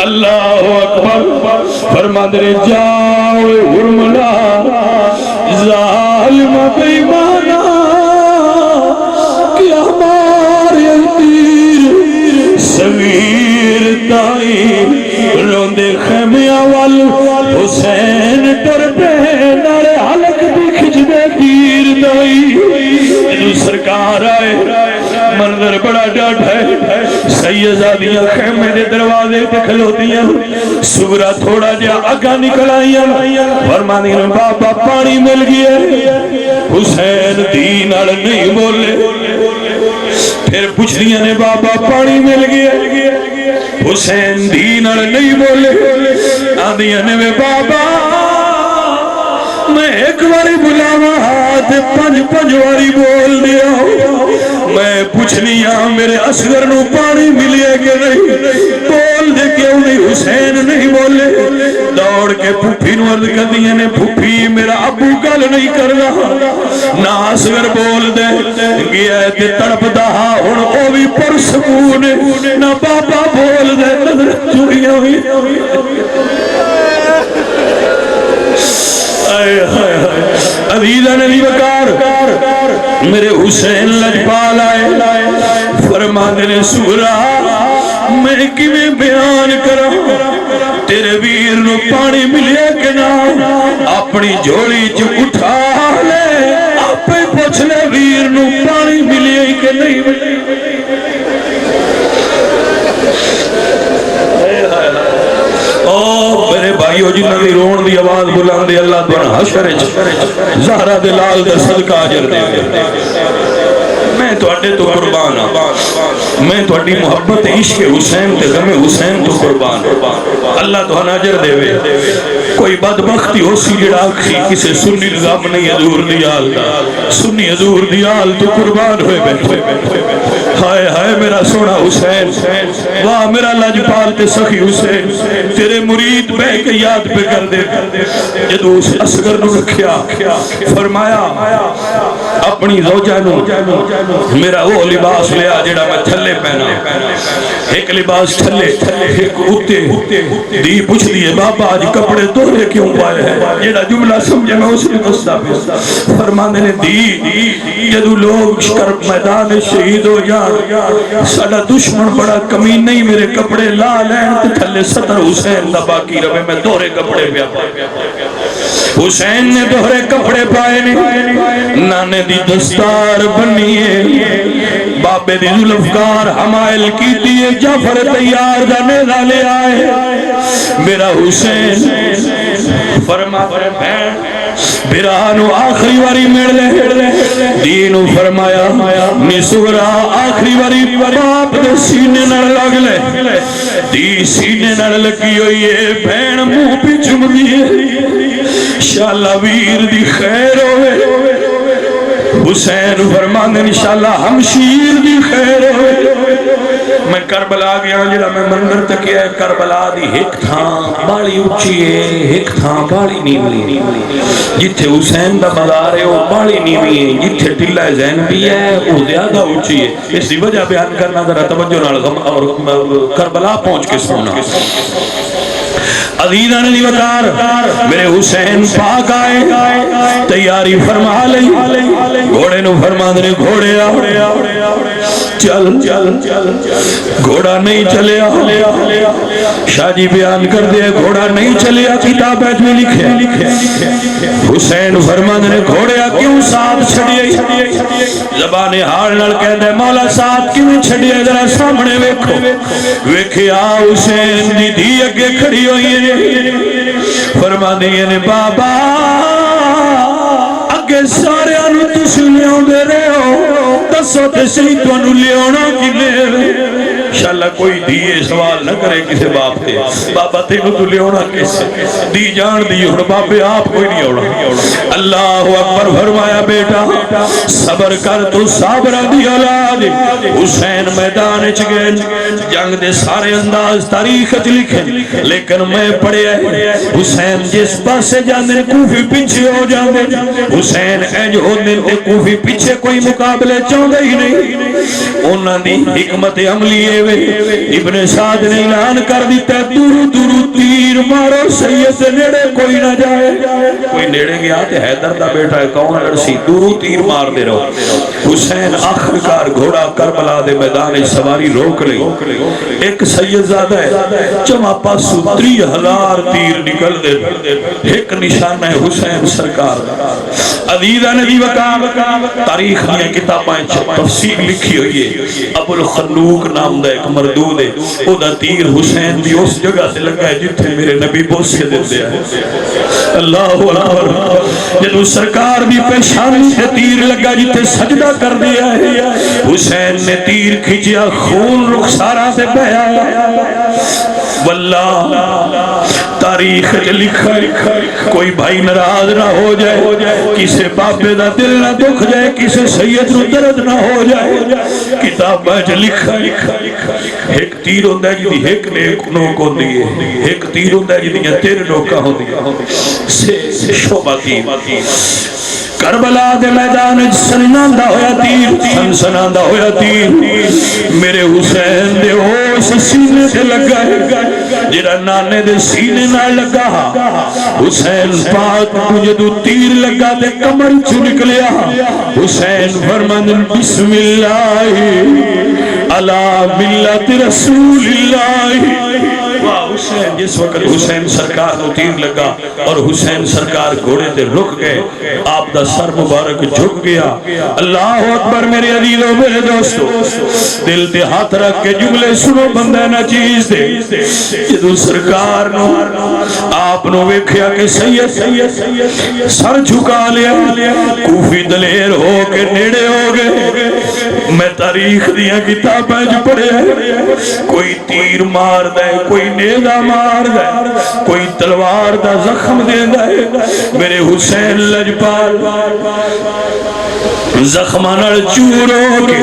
[SPEAKER 2] اللہ اکبر فرما دینے جاؤ حرملا ظالم بیمانا کہ ہمارے تیر صغیر دائی روندے خیمیاں وال حسین ٹر پہ نارے حلق بھی کھچ دے تیر دائی جو سرکار آئے منظر بڑا ڈاٹ ہے سیدزادیاں خیمے دے دروازے پہ کھلوتیاں سگرہ تھوڑا جا اگا نکل آئیاں فرمانی نے بابا پانی مل گیا حسین دین اڑ نہیں بولے پھر پوچھ دیا نے بابا پانی مل گیا حسین دین اڑ نہیں بولے آدھیا نے بابا میں ایک باری بلاوا ہاتھ پنج واری بول دیا میں پوچھنی ہاں میرے اصغر نو پانی ملے کہ نہیں بول دے کیوں نہیں حسین نہیں بولے دوڑ کے پھوپھی نو عرض کر دیا نے پھوپھی میرا ابو گل نہیں کر رہا نہ اصغر بول دے گیا تے تڑپ دہا ہن او بھی پرسکون نہ بابا بول دے نظر چوڑیاں ہوئی عزیزہ نبی وقار میرے حسین لجپال آئے فرمانے نے سورا میں کیویں بیان کرا تیرے ویر نو پانی ملیا کہ نہ اپنی جھولی چ اٹھا لے آپ پوچھ لے ویر نو پانی ملیا کہ نہیں میرے بھائیو جنہاں دی رون دی آواز بلند دی اللہ تعالی حشر زہرا دے لال دا صدقہ اجر دے میں تو اڈے تو قربان ہوں میں تو اڈی محبت عشق حسین تے غم حسین تو قربان ہوں اللہ تو اجر دے وے کوئی بدبختی ہو سی جڑا آکھی کسے سنی غم نہیں حضور دی آل دا سنی حضور دی آل تو قربان ہوئے بیٹھے ہائے ہائے میرا سونا حسین واہ میرا لجپال تے سخی حسین تیرے مرید بہ کے یاد پہ کر دے جدو اس اصغر نو رکھیا فرمایا اپنی زوجہ نو میرا وہ لباس لیا جڑا میں تھلے پہنا ایک لباس تھلے ایک اتے دی پوچھ دیئے بابا آج کپڑے دوہرے کیوں پائے ہیں جڑا جملہ سمجھے میں اس نے دستا پہ فرمانے نے دی جدو لوگ کرب میدان شہید ہو جان ساڑا دشمن بڑا کمین نہیں میرے کپڑے لا لین تے تھلے سطر حسین دا باقی رہے میں دوہرے کپڑے پہ حسین نے دوہرے کپڑے پائے نہیں نانے دی دستار بنیے بابے دی ذوالفقار حمائل کی دیئے جعفر تیار دا نیزہ لے آئے میرا حسین فرما برانو آخری واری میڑ لے دینو فرمایا نسورا آخری واری باپ دے سینے نڑ لگ لے دی سینے نڑ لگی ہوئی ہے بین منہ پہ چم دیئے شاءاللہ ویر دی خیر ہوئے حسین فرمانے انشاءاللہ ہمشیر دی خیر ہوئے میں کربلا گیا جڑا میں منظر تکیا ہے کربلا دی ایک تھاں بالی اچھی ہے ایک تھاں بالی نیوی جتھے حسین دا مزار ہے وہ بالی نیوی ہے جتھے ٹلہ زین بھی ہے وہ زیادہ اچھی ہے اس دی وجہ بیان کرنا ذرا توجہ نال غم اور کربلا پہنچ کے سونا عزیزان دی وقار میرے حسین پاک آئے تیاری فرما لئی گھوڑے نو فرما دنے گھوڑے آ چل گھوڑا نہیں چلیا شاہ جی بیان کر دے گھوڑا نہیں چلیا کتاب ایت میں لکھے حسین فرما دنے گھوڑے آ کیوں ساتھ چھڑیے زبان حال نل کہہ دے مولا ساتھ کیوں چھڑیے ذرا سامنے ویکھو ویکھیا حسین دی دی اگے کھڑی ہوئی ہے فرما دیئے نے بابا اگے سارے انو تس لیوں دے رہے ہو دسو تسلی تو انو لیونا کی لے انشاءاللہ کوئی دیئے سوال نہ کرے کسے باپ تے بابا تینو تو لیونا کسے دی جان دی اور باپے آپ کوئی نہیں اوڑا اللہ اکبر فرمایا بیٹا صبر کر تو صابرہ دی اولاد حسین میدان چگے جنگ دے سارے انداز تاریخ لکھیں لیکن میں پڑھے حسین جس پاسے جاندے کوفی پیچھے ہو جاندے حسین اینج ہوندے تے کوفی پیچھے کوئی مقابلے چاہندے ہی نہیں انہاں دی حکمت عملی ابن سعد نے اعلان کر دیتا ہے دورو دورو تیر مارو سید سے نیڑے کوئی نہ جائے کوئی نیڑے گیا تے حیدر دا بیٹا ہے کون لڑسی دورو تیر مار دے رہو حسین آخرکار گھوڑا کربلا دے میدان سواری روک لئی ایک سید زادہ ہے چما پاسو 30,000 تیر نکل دے ایک نشانہ ہے حسین سرکار عزیزہ نبی وقام تاریخ میں کتابیں تفصیل لکھی ہوئی ہے ابو الخلوق نام دا ایک مردود ہے او دا تیر حسین دی اس جگہ سے لگا ہے جتھے میرے نبی بوسے دیتے ہیں اللہ اکبر جنہوں سرکار بھی پیشانی سے تیر لگا جتھے سجدہ کر دیا ہے حسین نے تیر کھچیا خون رخسارہ سے بہیا واللہ تاریخ لکھا کوئی بھائی ناراض نہ ہو جائے، کسے بابے دا دل نہ دکھ جائے، کسے سید نو درد نہ ہو جائے، کتاب وچ لکھا ایک تیر ہوندا ہے جدی ایک نے ایک نوک ہوندی ہے، ایک تیر ہوندا ہے جدیاں 13 نوکاں ہوندیاں، سے شعبہ تیر کربلا دے میدان سنناندہ ہویا تیر، سنسناندہ ہویا تیر میرے حسین دے ہوش سینے سے لگا ہے، جڑا نانے دے سینے نہ لگا، حسین پاک مجھے دو تیر لگا دے کمر چو نکلیا، حسین فرماندن بسم اللہ علی ملت رسول اللہ۔ حسین جس وقت حسین سرکار کو تیر لگا اور حسین سرکار گھوڑے تے رک گئے، آپ دا سر مبارک جھک گیا۔ اللہ اکبر میرے عزیزو میرے دوستو، دل تے ہاتھ رکھ کے جملے سنو بندہ نہ چیز دے، جدو سرکار نو آپ نو ویکھیا کہ سید سر جھکا لیا، کوفی دلیر ہو کے نیڑے ہو گئے۔ میں تاریخ دیا کتابیں جو پڑھے کوئی تیر مار دے، کوئی نیزہ مار دے، کوئی تلوار دا زخم دے دے، میرے حسین لجپال زخمانر چور ہو کے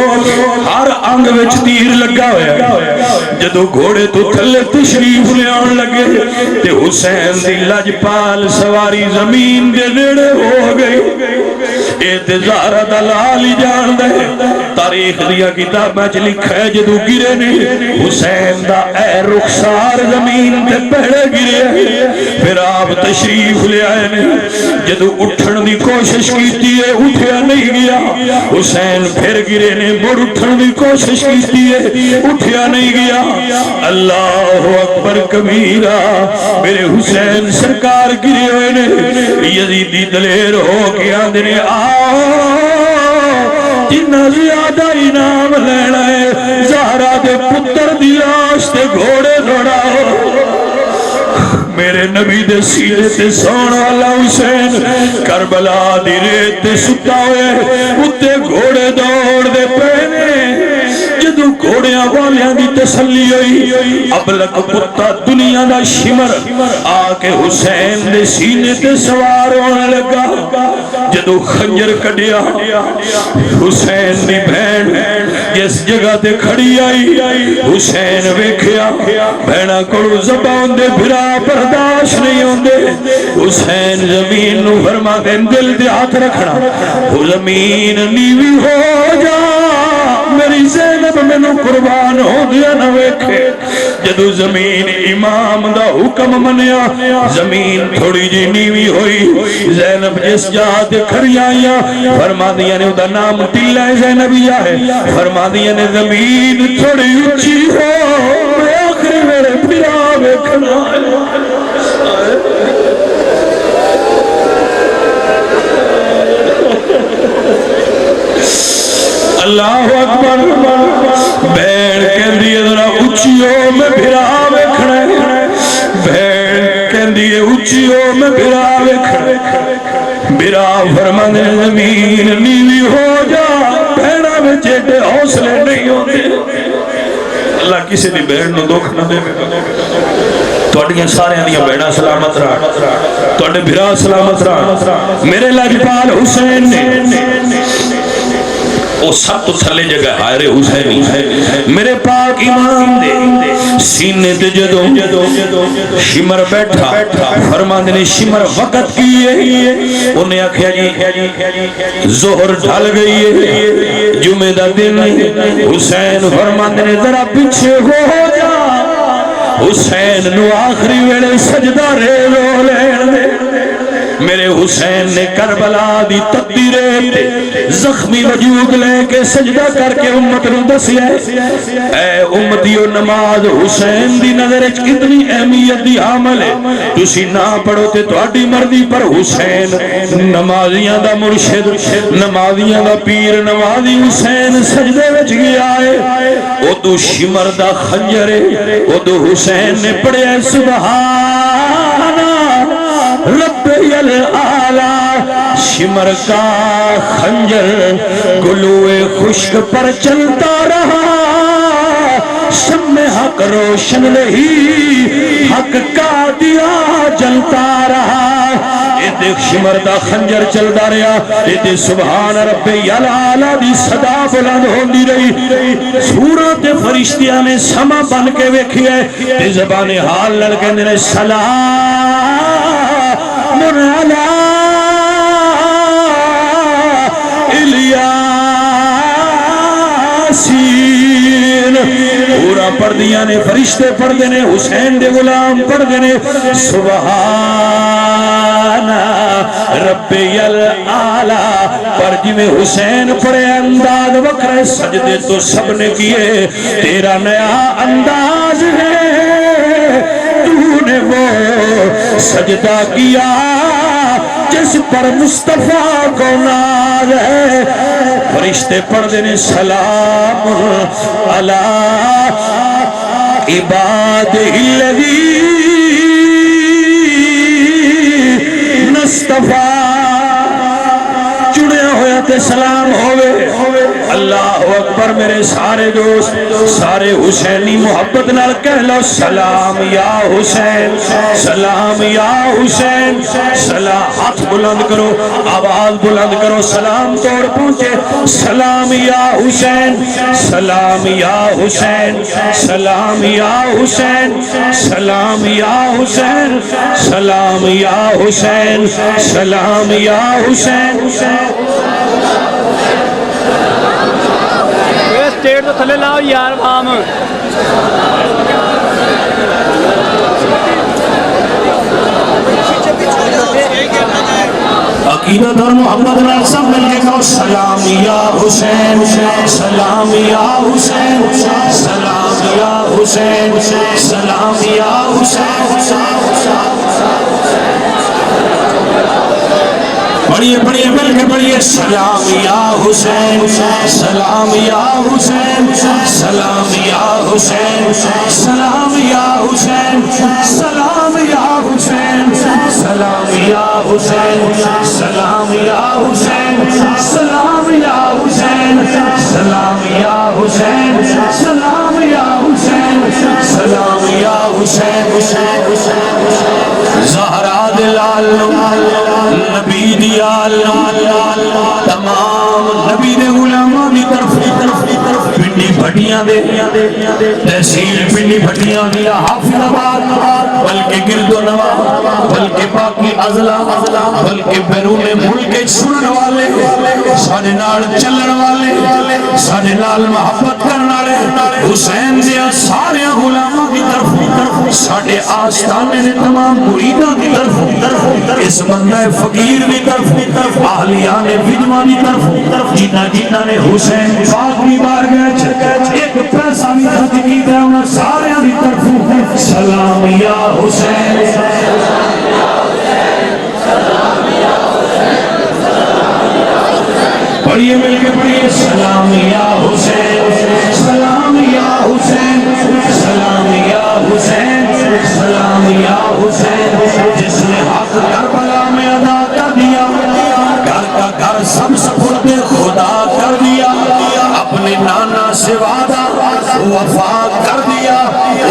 [SPEAKER 2] ہر انگ وچ تیر لگا ہویا، جدو گھوڑے تو تھلے تشریف لے آن لگے تے حسین دی لجپال سواری زمین دے نیڑے ہو گئی۔ اعتذار دلال ہی جان دے، تاریخ دیا کتاب میں لکھا ہے جدو گرے نے حسین دا اے رخسار زمین تے پہڑے گرے، پھر آپ تشریف لے آئے نے، جدو اٹھن دی کوشش کیتی ہے اٹھیا نہیں گیا، حسین پھر گرے نے، مڑ اٹھن دی کوشش کیتی ہے اٹھیا نہیں گیا۔ اللہ اکبر کبیرہ، میرے حسین سرکار گرے ہوئے نے، یزیدی دلیر ہو کے آندے نے جنہ زیادہ انعام لینا ہے زہرا دے پتر دی لاش تے گھوڑے دوڑاؤ۔ میرے نبی دے سینے تے سون والا حسین کربلا دی ریت تے ستا ہوئے، اتے گھوڑے دوڑ دے پہنے، جدو گھوڑیاں والیاں دی تسلی ہوئی، ابلک پتا دنیا دا شمر آکے حسین دے سینے تے سوار ہونے لگا، جدو خنجر کڑیا حسین دی بہن جس جگہ تے کھڑی آئی، حسین ویکھیا بہنہ کڑو زبان دے بھرا برداشت نہیں ہوندے، حسین زمین نو فرما دے دل دے ہاتھ رکھنا، وہ زمین نیوی ہو جا میری زینب میں نو قربان ہو دیا نہ ویکھے۔ جدو زمین امام دا حکم منیا، زمین تھوڑی جی نیوی ہوئی، زینب جس جات کھڑی آئیا، فرما دیا نے دا نام تلہ زینبیہ ہے، فرما دیا نے زمین تھوڑی اچھی ہو میں آخری میرے پھرا ویکھنا۔ اللہ اکبر، بین کہن دیئے ذرا اچھیوں میں بھرا ویکھنے، بین کہن دیئے اچھیوں میں بھرا ویکھنے، بھرا فرمانے زمین نیوی ہو جا، بہنہ میں چیٹے حوصلے نہیں ہوتے۔ اللہ کسی دی بہن نو دکھ نہ دے، توڑیاں سارے دیا بہنہ سلامت رہا، توڑے بھرا سلامت رہا۔ میرے لجپال حسین نے وہ سب تو تھلے جگہ حائر حسینی، میرے پاک امام دے سینے تے جدو شمر بیٹھا، فرماندے نے شمر وقت کیے، انہیں آکھیا جی ظہر ڈھل گئی ہے، جمعہ دا دن، حسین فرماندے نے ذرا پیچھے ہو جا، حسین نو آخری ویلے سجدہ ریزو لین دے۔ میرے حسین نے کربلا دی تتی ریت زخمی وجود لے کے سجدہ کر کے امت نو دسیا، اے امتیو نماز حسین دی نظر کتنی اہمیت دی حامل ہے، تسی نہ پڑھو تے تہاڈی مرضی، پر حسین نمازیاں دا مرشد، نمازیاں دا پیر، نمازی حسین سجدے وچ گیا ہے، او تو شمر دا خنجر ہے، او تو حسین نے پڑھیا سبحان رب العالی، شمر کا خنجر گلوے خشک پر چلتا رہا، شمع حق روشن نہیں، حق کا دیا جلتا رہا، یہ دیکھ شمردہ خنجر چلتا رہا، یہ دیکھ سبحان ربی الاعلیٰ دی صدا بلند ہوندی رہی، سورت فرشتیاں نے سما بن کے ویکھی ہے، تے زبان حال لڑکے نے سلام علی الیاسین، پورا پڑھ دیا نے، فرشتے پڑھ دینے، حسین دے غلام پڑھ دینے، سبحان ربی الاعلیٰ، پر جی میں حسین پڑھے انداز وکر سجدے تو سب نے کیے، تیرا نیا انداز ہے، تو نے وہ سجدہ کیا جس پر مصطفیٰ کو ناز ہے، فرشتے پڑھ دینے سلام علی عبادہ الذین اصطفیٰ، چڑے ہوئے تے سلام ہوئے، اللہ اکبر میرے سارے دوست، سارے حسینی محبت نال کہہ لو سلام یا حسین، سلام یا حسین، سلام، ہاتھ بلند کرو، آواز بلند کرو، سلام توڑ پہنچے، سلام یا حسین، سلام یا حسین، سلام یا حسین، سلام یا حسین، سلام یا حسین، سلام یا حسین۔
[SPEAKER 3] سٹیٹ تو تھلے لاؤ یار بام،
[SPEAKER 2] عقیدت اور محبت نال سب مل کے کہو سلام یا حسین، سلام یا حسین، سلام یا حسین، سلام یا حسین۔ پڑھیے پڑھیے مل کے پڑھیے سلام یا حسین، سلام یا حسین، سلام یا حسین، سلام یا حسین، سلام یا حسین، سلام یا حسین، سلام یا حسین، سلام یا حسین، سلام یا حسین، سلام یا حسین، سلام یا حسین۔ زہرا دلال نبی دیال تمام نبی دے غلاموں دی طرف پنڈی بھٹیاں دے تحصیل پنڈی بھٹیاں دیا حافظ آباد، بلکہ گرد و نواح، بلکہ باقی اضلاع، بلکہ بیرون ملک سنن والے، ساڈے نال چلن والے، ساڈے نال محبت کرن والے، حسین دے سارے غلاموں دی طرف، ساڈے آستانے نے تمام مریداں دی طرف، اس بندہ فقیر دی طرف، اہلیان وجمہ دی طرف، جنہ نے حسین پاک کی بارگاہ ایک پیسہ بھی خرچ کیتا ہے انہاں سارے دی طرف سلام یا حسین، پڑھیے مل کے پڑھیے سلام یا حسین، سلام یا حسین، سلام یا حسین، سلام یا حسین، جس نے حق کربلا میں ادا کر دیا، گھر کا گھر سب سپرد خدا کر دیا، اپنے نانا سے وعدہ وفا کر دیا،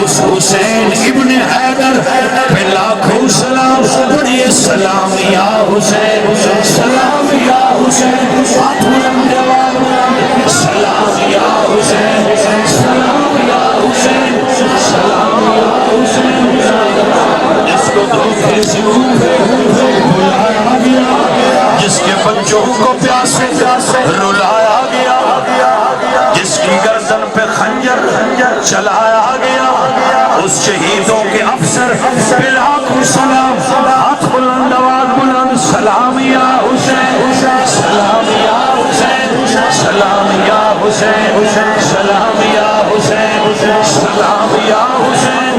[SPEAKER 2] اس حسین ابن حیدر پہ لاکھوں سلام، پڑھیے سلام یا حسین، سلام یا حسین، ہاتھ بلند آواز، سلام یا حسین، سلام یا حسین، سلام یا حسین، جس کو دھوکے سے بلایا گیا، جس کے بچوں کو پیاسے رلایا گیا، جس کی گردن پہ خنجر چلایا گیا، اس شہیدوں کے افسر پہ لاکھوں سلام، ہاتھ بلند آواز بلند، سلام یا حسین، سلام یا حسین، سلام یا حسین، سلام یا حسین، سلام یا حسین،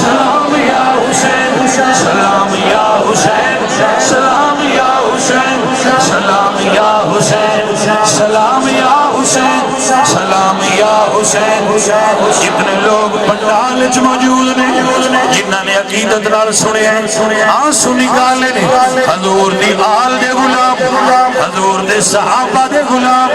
[SPEAKER 2] سلام یا حسین، سلام یا حسین، سلام یا حسین، سلام یا حسین، سلام یا حسین، سلام یا حسین۔ کتنے لوگ پنڈال وچ موجود نے جنہاں نے عقیدت نال سنے ہیں، آنسو نکالے نے، حضور دی آل دے غلام، حضور دے صحابہ دے غلام،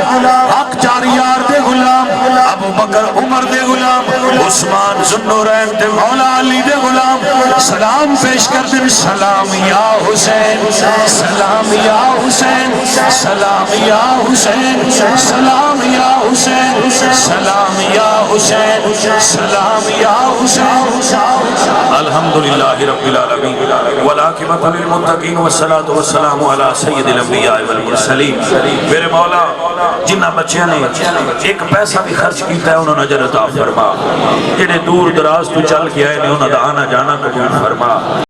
[SPEAKER 2] حق چار یار دے غلام، ابو بکر عمر دے غلام، عثمان ذوالنورین تے مولا علی دے غلام سلام پیش کر دیں سلام یا حسین سلام یا حسین سلام یا حسین سلام یا حسین سلام یا حسین سلام یا حسین الحمدللہ رب العالمین والعاقبۃ للمتقین والصلاۃ والسلام علی سید الانبیاء والمرسلین میرے مولا جنہ بچیاں نے ایک پیسہ بھی خرچ کیتا ہے انہوں نے اجر عطا فرما جنہیں دور دراز تو چل کے آئے نے انہوں نے آنا جانا قبول فرما